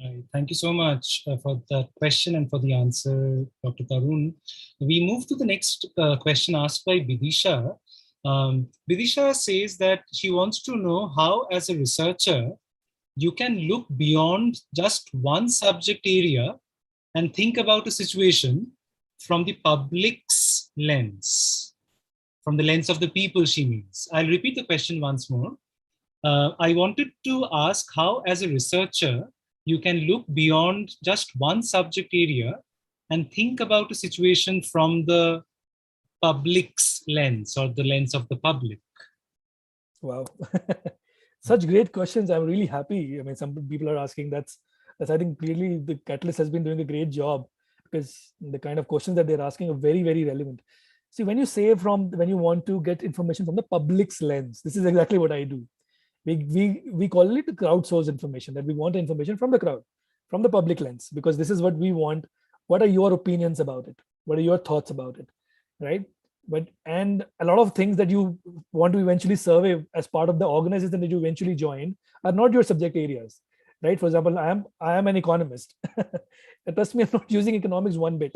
A: Right. Thank you so much for the question and for the answer, Dr. Tarun. We move to the next question asked by Bidisha. Bidisha says that she wants to know how, as a researcher, you can look beyond just one subject area and think about a situation from the public's lens, from the lens of the people, she means. I'll repeat the question once more. I wanted to ask how, as a researcher, you can look beyond just one subject area and think about a situation from the public's lens, or the lens of the public.
B: Wow. Such great questions. I'm really happy. I mean, some people are asking. That's I think clearly the Catalyst has been doing a great job, because the kind of questions that they're asking are very relevant. See, when you want to get information from the public's lens, this is exactly what I do. We call it crowdsourced information, that we want information from the crowd, from the public lens, because this is what we want. What are your opinions about it? What are your thoughts about it? Right? And a lot of things that you want to eventually survey as part of the organization that you eventually join are not your subject areas, right? For example, I am an economist. And trust me, I'm not using economics one bit.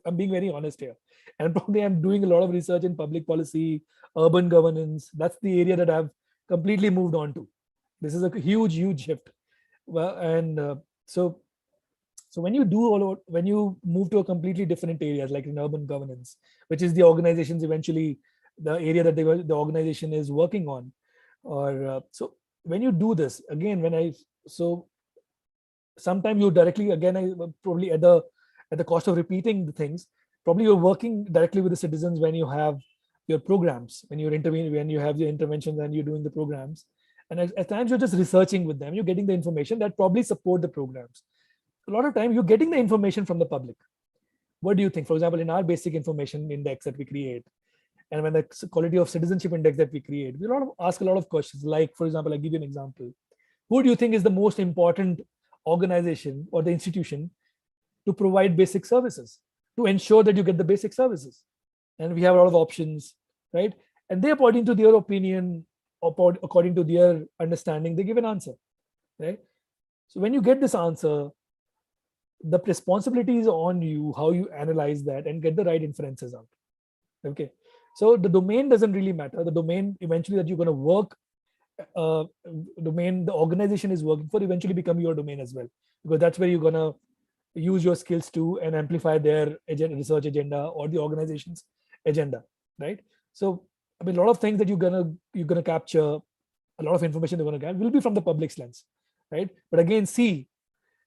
B: I'm being very honest here. And probably I'm doing a lot of research in public policy, urban governance. That's the area that I've completely moved on to. This is a huge shift. Well, and so when you move to a completely different areas, like in urban governance, which is the organizations eventually the area that the organization is working on, or so when you do this again, sometimes you directly, again, I probably at the cost of repeating the things, probably you're working directly with the citizens when you have your programs, when you have your interventions and you're doing the programs, and at times you're just researching with them, you're getting the information that probably support the programs. A lot of time you're getting the information from the public. What do you think? For example, in our basic information index that we create, and when the quality of citizenship index that we create, we ask a lot of questions. Like, for example, I'll give you an example. Who do you think is the most important organization or the institution to provide basic services, to ensure that you get the basic services? And we have a lot of options, right? And they, according to their opinion, according to their understanding, they give an answer, right? So when you get this answer, the responsibility is on you, how you analyze that and get the right inferences out. Okay. So the domain doesn't really matter. The domain eventually that you're going to work domain the organization is working for eventually become your domain as well, because that's where you're gonna use your skills to and amplify their research agenda or the organization's agenda, right? So I mean, a lot of things that you're gonna capture, a lot of information they're gonna get will be from the public's lens, right? But again, see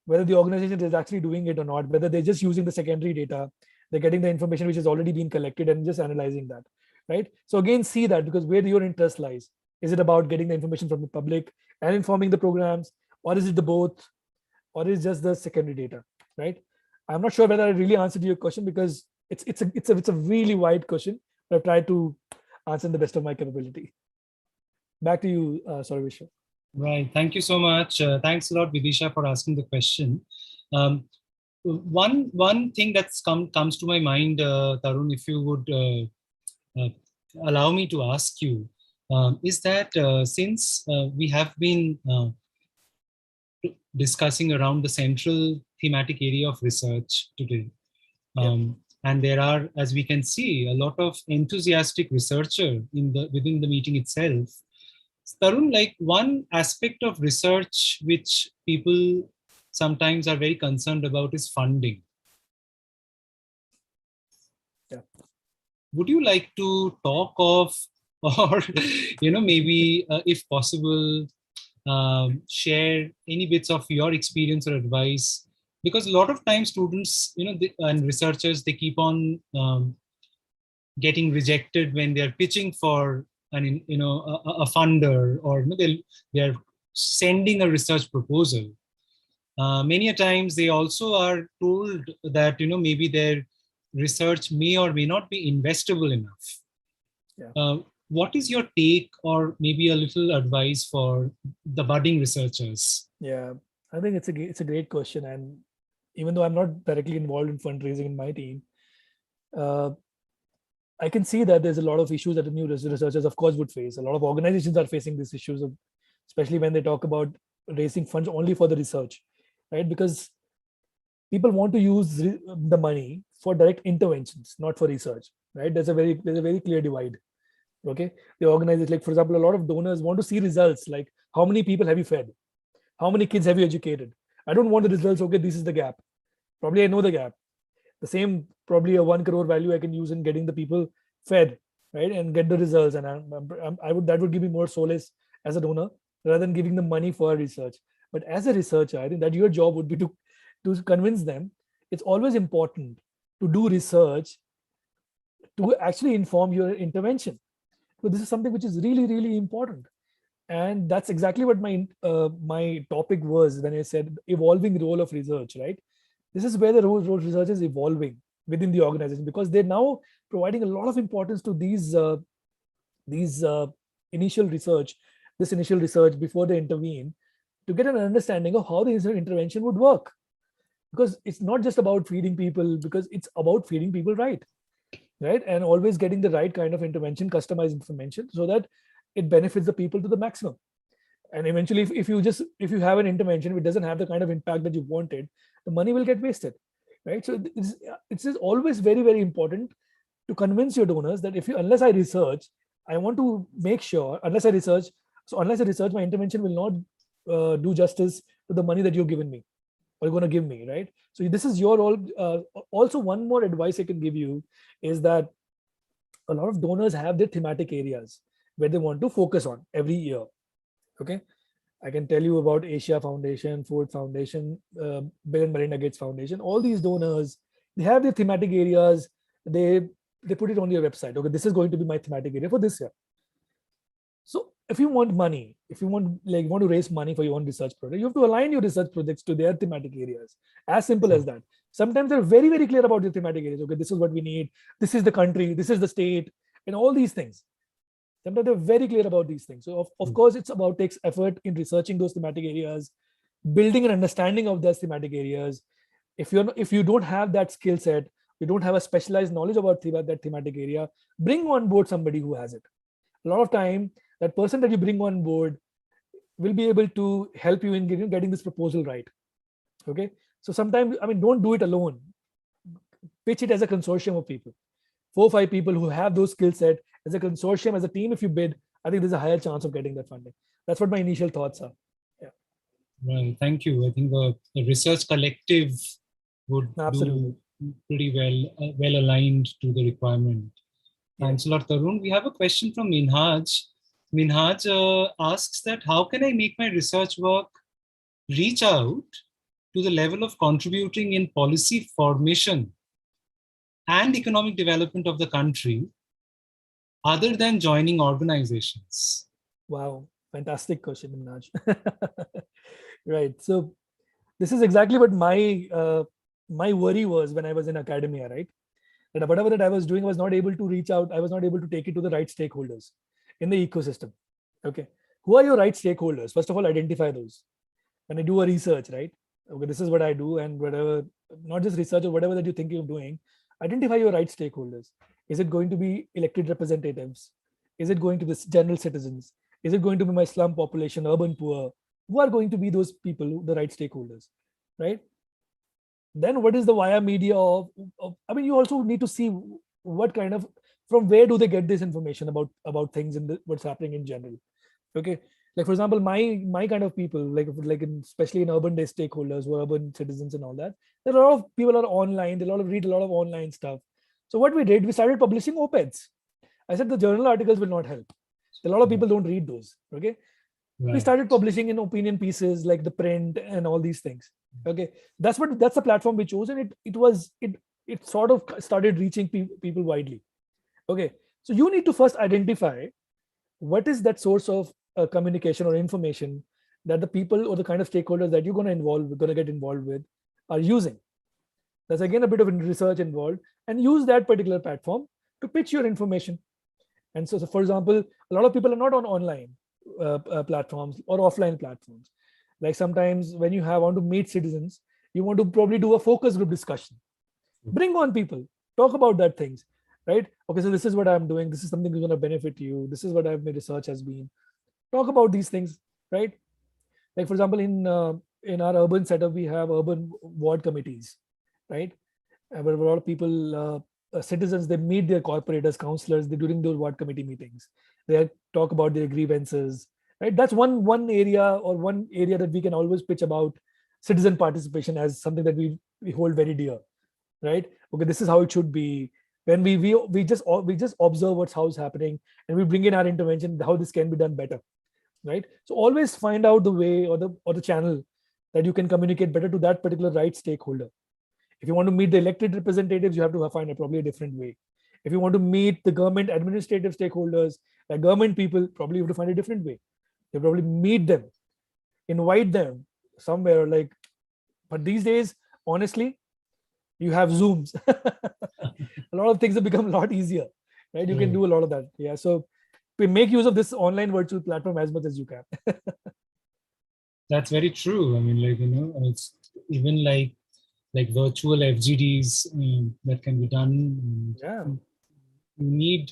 B: whether the organization is actually doing it or not, whether they're just using the secondary data, they're getting the information which has already been collected and just analyzing that, right? So again, see that, because where your interest lies. Is it about getting the information from the public and informing the programs, or is it the both, or is it just the secondary data, right? I'm not sure whether I really answered your question, because it's a really wide question, but I've tried to answer in the best of my capability. Back to you, sorry, Vishwa.
A: Right. Thank you so much. Thanks a lot, Vidisha, for asking the question. One thing that's comes to my mind, Tarun, if you would allow me to ask you, is that since we have been discussing around the central thematic area of research today, and there are, as we can see, a lot of enthusiastic researcher within the meeting itself. Tarun, like one aspect of research which people sometimes are very concerned about is funding.
B: Yeah.
A: Would you like to talk of, or maybe if possible, share any bits of your experience or advice? Because a lot of times students, and researchers, they keep on getting rejected when they are pitching for a funder, or they're sending a research proposal. Many a times they also are told that maybe their research may or may not be investable enough.
B: Yeah.
A: What is your take, or maybe a little advice for the budding researchers?
B: Yeah, I think it's a great question, and even though I'm not directly involved in fundraising in my team, I can see that there's a lot of issues that the new researchers, of course, would face. A lot of organizations are facing these issues, especially when they talk about raising funds only for the research, right? Because people want to use the money for direct interventions, not for research, right? There's a very clear divide. Okay, the organizers, like for example, a lot of donors want to see results, like how many people have you fed, how many kids have you educated. I don't want the results. Okay, this is the gap. Probably I know the gap. The same, probably a 1 crore value I can use in getting the people fed, right, and get the results. And that would give me more solace as a donor rather than giving them money for research. But as a researcher, I think that your job would be to convince them it's always important to do research to actually inform your intervention. So this is something which is really, really important. And that's exactly what my topic was when I said evolving role of research, right? This is where the role of research is evolving within the organization, because they're now providing a lot of importance to these initial research before they intervene, to get an understanding of how the intervention would work. Because it's not just about feeding people, because it's about feeding people right, and always getting the right kind of intervention, customized information, so that it benefits the people to the maximum. And eventually, if you have an intervention which doesn't have the kind of impact that you wanted, the money will get wasted, right? So it's always very, very important to convince your donors that unless I research, I want to make sure, unless I research, my intervention will not do justice to the money that you've given me or you're going to give me, right? So this is your role. Also, one more advice I can give you is that a lot of donors have their thematic areas where they want to focus on every year. Okay, I can tell you about Asia Foundation, Ford Foundation, Bill and Melinda Gates Foundation. All these donors, they have their thematic areas. They put it on your website. Okay, this is going to be my thematic area for this year. So if you want money, if you want to raise money for your own research project, you have to align your research projects to their thematic areas. As simple as that. Sometimes they're very, very clear about your thematic areas. Okay, this is what we need. This is the country. This is the state, and all these things. Sometimes they're very clear about these things. So of course, it's about takes effort in researching those thematic areas, building an understanding of those thematic areas. If you don't have that skill set, you don't have a specialized knowledge about that thematic area, bring on board somebody who has it. A lot of time, that person that you bring on board will be able to help you in getting this proposal right. Okay. So sometimes, don't do it alone. Pitch it as a consortium of people. 4 or 5 people who have those skill set as a consortium, as a team. If you bid, I think there's a higher chance of getting that funding. That's what my initial thoughts are.
A: Well, thank you. I think a research collective would
B: Absolutely.
A: do pretty well aligned to the requirement. Thanks a lot, Tarun. We have a question from Minhaj. Minhaj asks that how can I make my research work reach out to the level of contributing in policy formation and economic development of the country other than joining organizations?
B: Wow, fantastic question, Minaj. Right. So this is exactly what my worry was when I was in academia, right? That whatever that I was doing, I was not able to reach out. I was not able to take it to the right stakeholders in the ecosystem. Okay. Who are your right stakeholders? First of all, identify those. When I do a research, right? Okay, this is what I do, and whatever, not just research or whatever that you think you're doing, identify your right stakeholders. Is it going to be elected representatives? Is it going to be general citizens? Is it going to be my slum population, urban poor? Who are going to be those people, the right stakeholders, right? Then what is the via media of I mean, you also need to see what kind of, from where do they get this information about things in what's happening in general. Okay, like for example, my kind of people, especially in urban day stakeholders who are urban citizens and all that, there are a lot of people are online, they read a lot of online stuff. So what we did, we started publishing op-eds. I said the journal articles will not help. A lot of people don't read those. Okay, we started publishing in opinion pieces like the print and all these things. Okay, that's the platform we chose, and it sort of started reaching people widely. Okay, so you need to first identify what is that source of communication or information that the people or the kind of stakeholders that you're going to get involved with are using. That's again a bit of research involved, and use that particular platform to pitch your information. And so for example, a lot of people are not on online platforms or offline platforms. Like sometimes when you want to meet citizens, you want to probably do a focus group discussion. Bring on people, talk about that things, right? Okay, so this is what I'm doing. This is something that's going to benefit you. This is what my research has been. Talk about these things, right? Like for example, in our urban setup, we have urban ward committees, right? Where a lot of people, citizens, they meet their corporators, councillors. During those ward committee meetings, they talk about their grievances, right? That's one area that we can always pitch about citizen participation as something that we hold very dear, right? Okay, this is how it should be. When we just observe how's happening, and we bring in our intervention, how this can be done better, right? So always find out the way or the channel that you can communicate better to that particular right stakeholder. If you want to meet the elected representatives, you have to find probably a different way. If you want to meet the government administrative stakeholders, like government people, probably you have to find a different way. You probably meet them, invite them somewhere. But these days, honestly, you have Zooms. A lot of things have become a lot easier, right? You can do a lot of that. Yeah. So make use of this online virtual platform as much as you can.
A: That's very true. I mean, it's even like virtual FGDs that can be done.
B: Yeah.
A: You need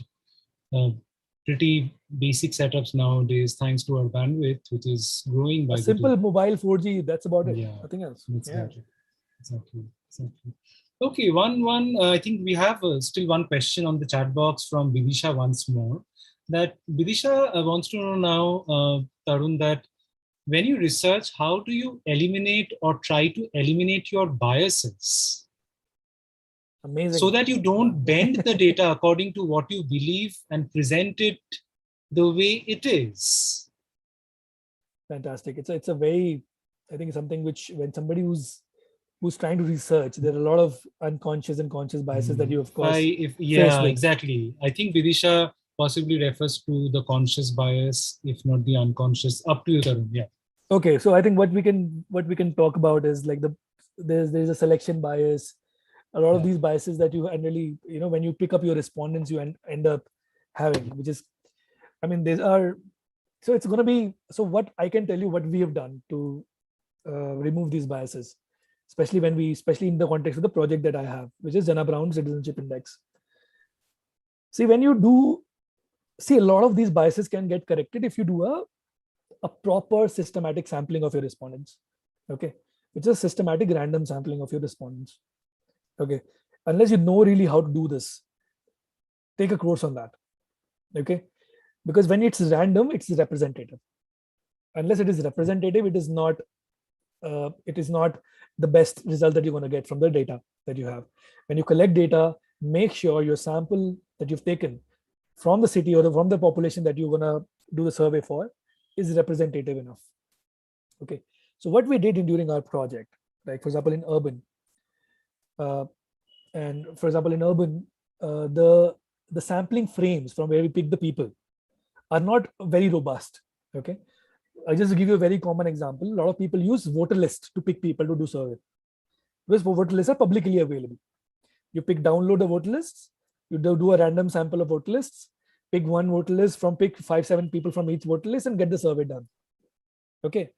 A: pretty basic setups nowadays, thanks to our bandwidth, which is growing by
B: a simple mobile 4G. That's about it.
A: Yeah,
B: nothing else.
A: Exactly. Okay, one. I think we have still one question on the chat box from Bidisha once more. That Bidisha wants to know now, Tarun, that when you research, how do you eliminate or try to eliminate your biases?
B: Amazing.
A: So that you don't bend the data according to what you believe and present it the way it is.
B: Fantastic. It's a very, I think, something which when somebody who's trying to research, there are a lot of unconscious and conscious biases that you, of course, face with.
A: Exactly. I think Bidisha possibly refers to the conscious bias, if not the unconscious. Up to you, Tarun. Yeah.
B: Okay, so I think what we can talk about is like there's a selection bias. A lot of these biases that you really, when you pick up your respondents, you end up having, which is, I mean, so it's going to be, so what I can tell you what we have done to remove these biases, especially in the context of the project that I have, which is Janaagraha Citizenship Index. See, when you do, a lot of these biases can get corrected if you do a proper systematic sampling of your respondents. Okay, it's a systematic random sampling of your respondents. Okay, unless you know really how to do this, take a course on that. Okay, Because when it's random, it's representative. Unless it is representative, it is not the best result that you're going to get from the data that you have. When you collect data, make sure your sample that you've taken from the city or from the population that you're going to do the survey for is representative enough. Okay. So what we did during our project, like for example, in urban, the sampling frames from where we pick the people are not very robust. Okay. I just give you a very common example. A lot of people use voter list to pick people to do survey. Because voter lists are publicly available. You download the voter lists, you do a random sample of voter lists, pick one voter list pick 5-7 people from each voter list and get the survey done. Okay.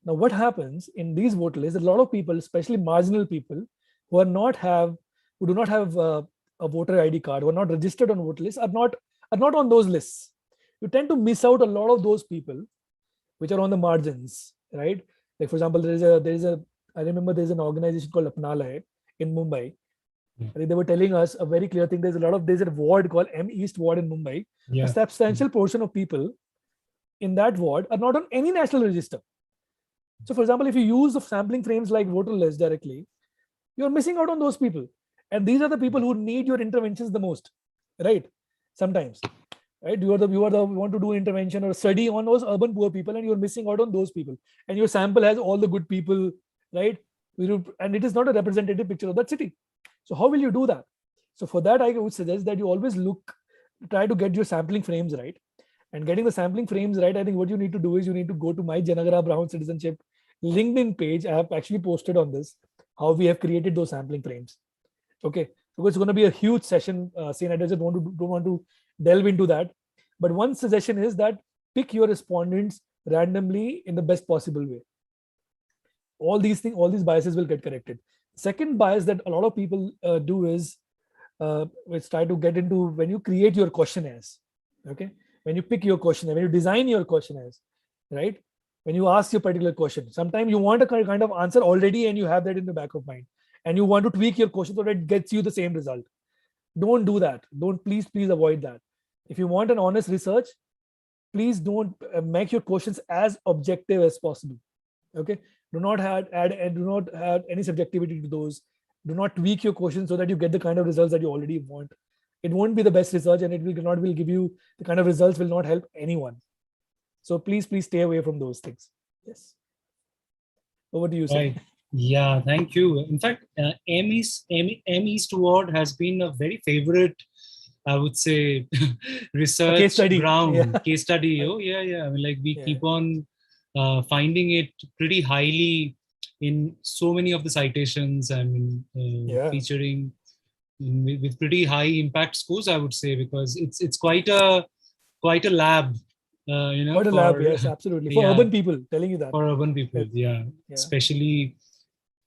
B: Now what happens in these voter lists, a lot of people, especially marginal people who do not have a voter ID card, who are not registered on voter lists, are not on those lists. You tend to miss out a lot of those people which are on the margins, right? Like for example, I remember there's an organization called Apnala in Mumbai. I think they were telling us a very clear thing. There's a ward called M East ward in Mumbai. A substantial portion of people in that ward are not on any national register. So for example, if you use the sampling frames like voter list directly, you're missing out on those people. And these are the people who need your interventions the most, right? Sometimes. Right, you want to do an intervention or study on those urban poor people, and you're missing out on those people. And your sample has all the good people, right? And it is not a representative picture of that city. So how will you do that? So for that, I would suggest that you always try to get your sampling frames right. And getting the sampling frames right, I think what you need to do is you need to go to my Janaagraha Brown Citizenship LinkedIn page. I have actually posted on this how we have created those sampling frames. Okay, so it's going to be a huge session. Scene. I don't want to delve into that, but one suggestion is that pick your respondents randomly in the best possible way. All these biases will get corrected. Second bias that a lot of people do is let's try to get into when you create your questionnaires. Okay, when you pick your questionnaire, when you design your questionnaires, right? When you ask your particular question, sometimes you want a kind of answer already and you have that in the back of mind, and you want to tweak your question so that it gets you the same result. Don't do that. Please avoid that. If you want an honest research, please don't make your questions as objective as possible. Okay. Do not add any subjectivity to those. Do not tweak your questions so that you get the kind of results that you already want. It won't be the best research, and it will give you the kind of results will not help anyone. So please stay away from those things. Yes. Over to you, sir.
A: Right. Yeah, thank you. In fact, M East Ward has been a very favorite, I would say, research
B: case study.
A: ground, case study. Oh, yeah. I mean, like we keep on finding it pretty highly in so many of the citations. I mean, featuring with pretty high impact scores, I would say, because it's quite a lab.
B: Quite a lab, yes, absolutely. For urban people, telling you that.
A: For urban people, especially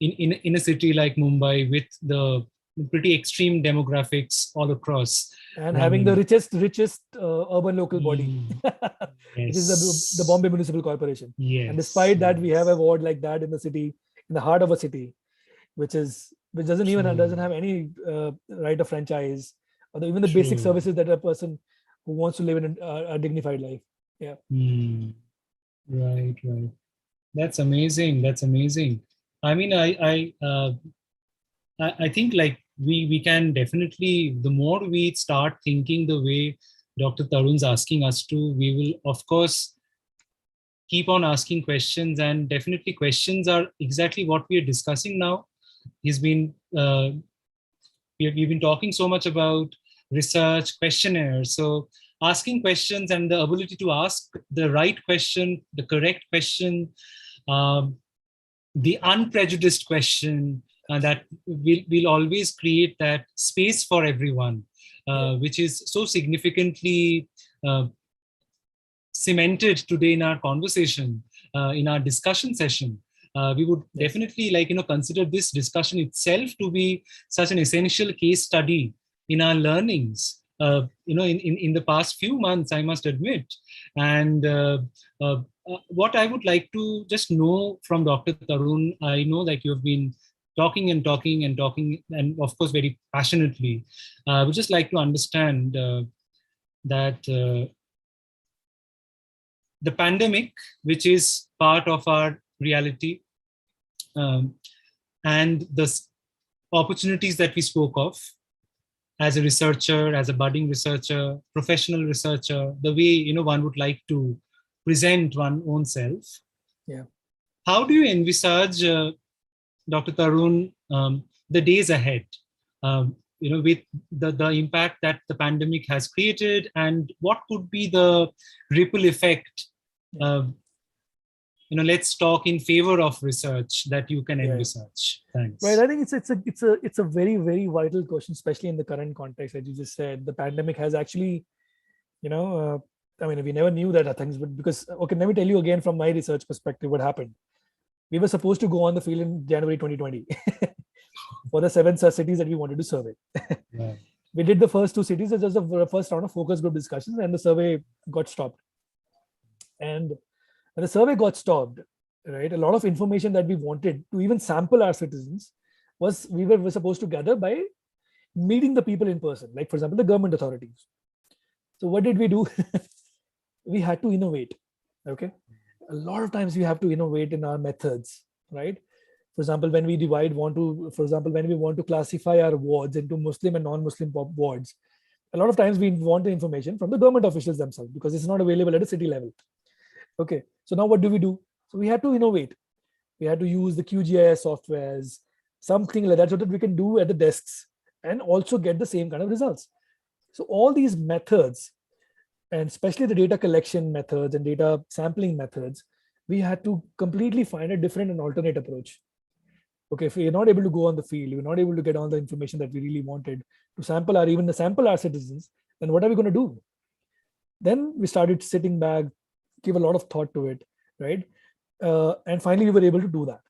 A: in a city like Mumbai with the pretty extreme demographics all across,
B: and having the richest urban local body, which is the Bombay Municipal Corporation.
A: Yes.
B: And despite that, we have a ward like that in the city, in the heart of a city, which doesn't have any right of franchise, or even the basic services that a person who wants to live in a dignified life. Yeah.
A: Right. That's amazing. I mean, I think like we can definitely, the more we start thinking the way Dr. Tarun's asking us to, we will of course keep on asking questions, and definitely questions are exactly what we are discussing now. We've been talking so much about research questionnaires. So asking questions and the ability to ask the right question, the correct question, the unprejudiced question, that will always create that space for everyone, which is so significantly cemented today in our conversation, in our discussion session. We would definitely consider this discussion itself to be such an essential case study in our learnings, in the past few months, I must admit. And what I would like to just know from Dr. Tarun, I know that you have been talking, and of course very passionately. I would just like to understand that the pandemic, which is part of our reality, and the opportunities that we spoke of as a researcher, as a budding researcher, professional researcher, the way one would like to present one's own self.
B: Yeah.
A: How do you envisage, Dr. Tarun, the days ahead? With the impact that the pandemic has created, and what could be the ripple effect? Let's talk in favor of research that you can envisage. Thanks.
B: Right. I think it's a very, very vital question, especially in the current context. As you just said, the pandemic has actually, I mean, we never knew that things would, because, okay, let me tell you again from my research perspective what happened. We were supposed to go on the field in January 2020 for the 7 cities that we wanted to survey.
A: Yeah.
B: We did the first 2 cities as just the first round of focus group discussions, and the survey got stopped. And when the survey got stopped, right, a lot of information that we wanted to even sample our citizens we were supposed to gather by meeting the people in person, like, for example, the government authorities. So what did we do? We had to innovate. Okay. A lot of times we have to innovate in our methods, right? For example, when we want to classify our wards into Muslim and non-Muslim wards, a lot of times we want the information from the government officials themselves because it's not available at a city level. Okay. So now what do? So we had to innovate. We had to use the QGIS softwares, something like that, so that we can do at the desks and also get the same kind of results. So all these methods, and especially the data collection methods and data sampling methods, we had to completely find a different and alternate approach. Okay, if we're not able to go on the field, we're not able to get all the information that we really wanted to sample our citizens, then what are we going to do? Then we started sitting back, give a lot of thought to it, right? And finally, we were able to do that.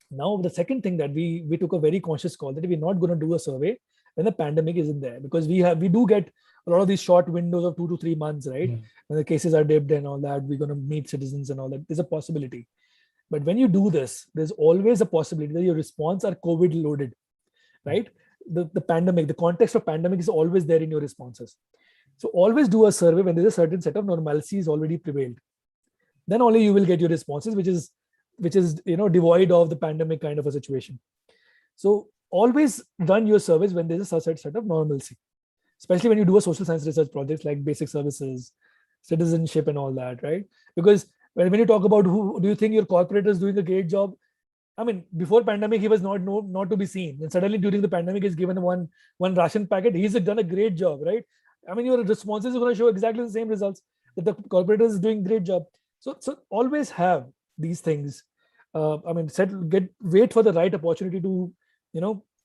B: Now, the second thing that we took a very conscious call that we're not going to do a survey when the pandemic isn't there, because we do get a lot of these short windows of 2 to 3 months, right? Yeah. When the cases are dipped and all that, we're going to meet citizens and all that. There's a possibility. But when you do this, there's always a possibility that your response are COVID loaded, right? The pandemic, the context of pandemic is always there in your responses. So always do a survey when there's a certain set of normalcy is already prevailed. Then only you will get your responses, which is devoid of the pandemic kind of a situation. So always run your surveys when there's a certain set of normalcy, especially when you do a social science research projects like basic services, citizenship and all that, right? Because when you talk about who do you think your corporate is doing a great job? I mean, before pandemic, he was not to be seen. And suddenly during the pandemic, he's given one ration packet. He's done a great job, right? I mean, your responses are going to show exactly the same results, that the corporate is doing great job. So always have these things. Wait for the right opportunity to,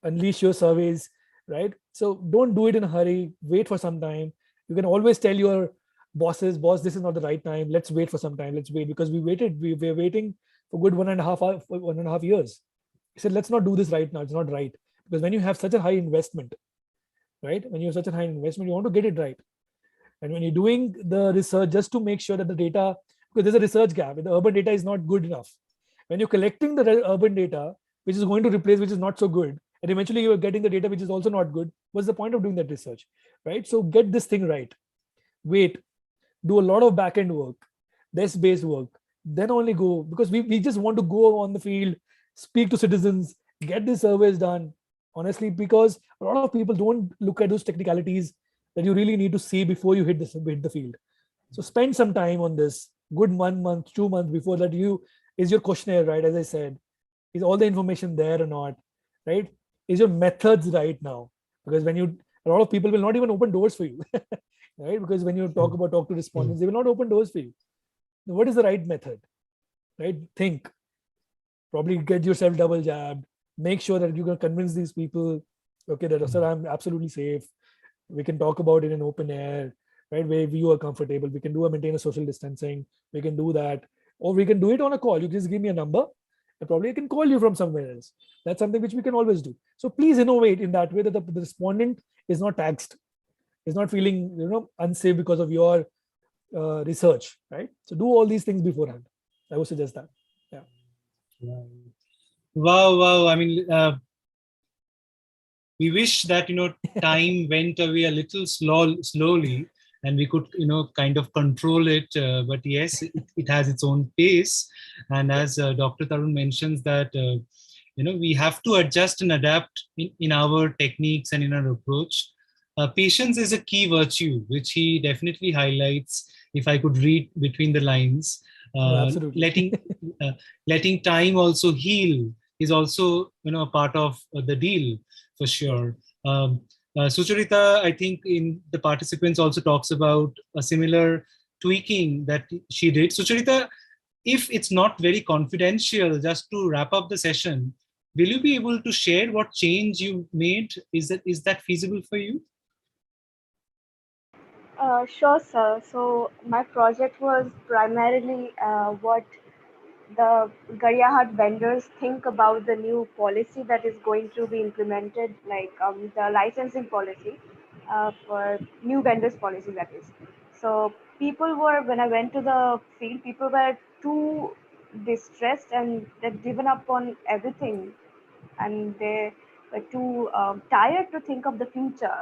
B: unleash your surveys, right? So don't do it in a hurry. Wait for some time. You can always tell your boss, this is not the right time. Let's wait for some time. Let's wait, because we were waiting for good 1.5 years. He said, let's not do this right now. It's not right. Because when you have such a high investment, right? When you have such a high investment, you want to get it right. And when you're doing the research, just to make sure that the data, because there's a research gap, the urban data is not good enough. When you're collecting the urban data, which is going to replace, which is not so good, and eventually you're getting the data, which is also not good, what's the point of doing that research, right? So get this thing right. Wait, do a lot of back-end work, desk-based work, then only go, because we just want to go on the field, speak to citizens, get these surveys done, honestly, because a lot of people don't look at those technicalities that you really need to see before you hit the field. So spend some time on this, good 1 month, 2 months before that. Is your questionnaire right? As I said, is all the information there or not, right? Is your methods right now? Because a lot of people will not even open doors for you, right? Because when you talk to respondents, they will not open doors for you. What is the right method, right? Think, probably get yourself double jabbed, make sure that you're going to convince these people, okay, that, sir, I'm absolutely safe. We can talk about it in open air, right? Where you are comfortable. We can maintain a social distancing. We can do that. Or we can do it on a call. You just give me a number and probably I can call you from somewhere else. That's something which we can always do. So please innovate in that way that the respondent is not taxed, is not feeling unsafe because of your research, right? So do all these things beforehand. I would suggest that. Yeah.
A: Wow. I mean, we wish that time went away a little slowly, and we could, kind of control it. But yes, it has its own pace. And as Dr. Tarun mentions that, we have to adjust and adapt in our techniques and in our approach. Patience is a key virtue, which he definitely highlights, if I could read between the lines.
B: Absolutely.
A: Letting time also heal is also, a part of the deal, for sure. Sucharita, I think in the participants also talks about a similar tweaking that she did. Sucharita, if it's not very confidential, just to wrap up the session, will you be able to share what change you made? Is that feasible for you?
E: Sure, sir. So my project was primarily what the Garyahat vendors think about the new policy that is going to be implemented, like the licensing policy for new vendors policy, that is. So people were, when I went to the field, people were too distressed and they'd given up on everything, and they were too tired to think of the future.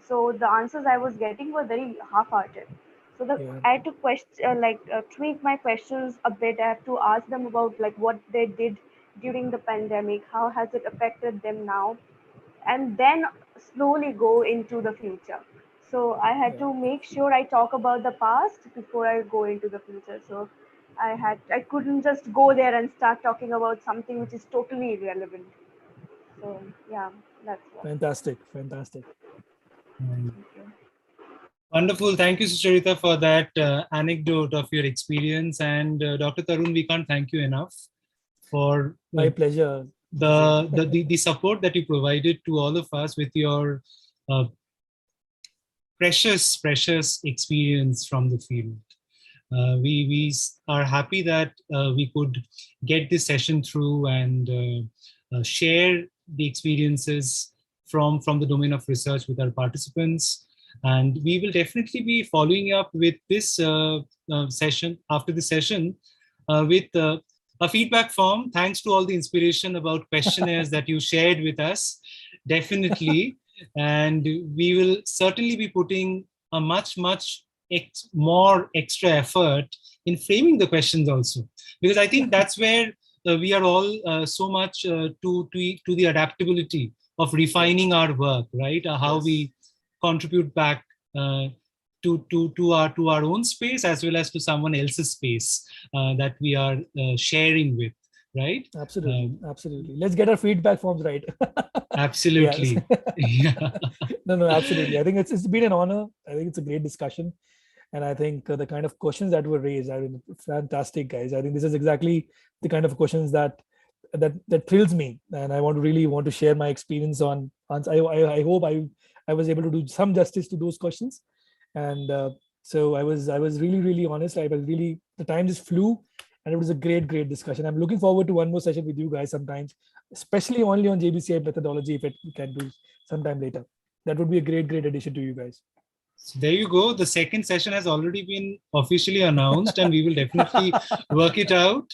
E: So the answers I was getting were very half-hearted. So
B: Yeah.
E: I had to tweak my questions a bit. I have to ask them about like what they did during the pandemic, how has it affected them now, and then slowly go into the future. So I had
B: Yeah.
E: to make sure I talk about the past before I go into the future. So I couldn't just go there and start talking about something which is totally irrelevant. So yeah, that's what.
B: Fantastic. Fantastic.
A: Mm.
E: Thank you.
A: Wonderful. Thank you, Sucharita, for that anecdote of your experience. And Dr. Tarun, we can't thank you enough for
B: My pleasure.
A: the support that you provided to all of us with your uh, precious experience from the field. We are happy that we could get this session through and share the experiences from the domain of research with our participants. And we will definitely be following up with this session, after the session, with a feedback form. Thanks to all the inspiration about questionnaires that you shared with us, definitely. And we will certainly be putting a much more extra effort in framing the questions also, because I think that's where we are all so much to the adaptability of refining our work, right? How
B: Yes.
A: we contribute back to our own space as well as to someone else's space that we are sharing with, right?
B: Absolutely. Absolutely. Let's get our feedback forms right.
A: Absolutely. Yeah.
B: No, absolutely. I think it's been an honor. I think it's a great discussion. And I think the kind of questions that were raised, I mean, fantastic, guys. I think this is exactly the kind of questions that thrills me, and I really want to share my experience on. I hope I was able to do some justice to those questions, and so I was really honest. I was really, the time just flew, and it was a great discussion. I'm looking forward to one more session with you guys sometimes, especially only on JBCI methodology. If we can do sometime later, that would be a great addition to you guys.
A: So there you go. The second session has already been officially announced, and we will definitely work it out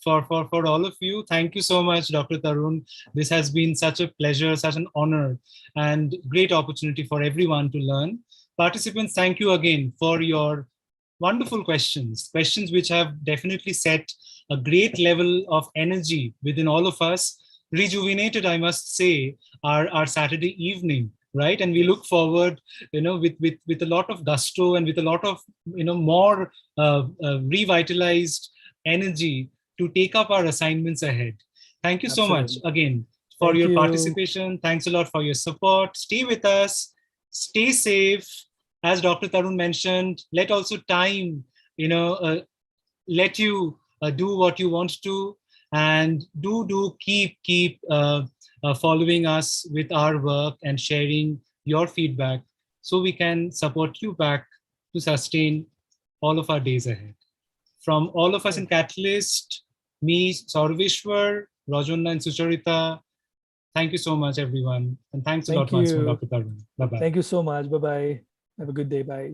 A: for all of you. Thank you so much, Dr. Tarun. This has been such a pleasure, such an honor, and great opportunity for everyone to learn. Participants, thank you again for your wonderful questions which have definitely set a great level of energy within all of us, rejuvenated, I must say, our Saturday evening, right? And we look forward, with a lot of gusto and with a lot of, more revitalized energy to take up our assignments ahead. Thank you so much
B: Absolutely.
A: again for
B: Thank
A: your
B: you.
A: participation. Thanks a lot for your support. Stay with us. Stay safe. As Dr. Tarun mentioned, let also time, let you do what you want to, and do keep following us with our work and sharing your feedback so we can support you back to sustain all of our days ahead. From all of us in Catalyst, me, Saurvishwar, Rajonna, and Sucharita, thank you so much, everyone. And thanks a lot once more, Dr. Tarun. Bye-bye.
B: Thank you so much. Bye-bye. Have a good day. Bye.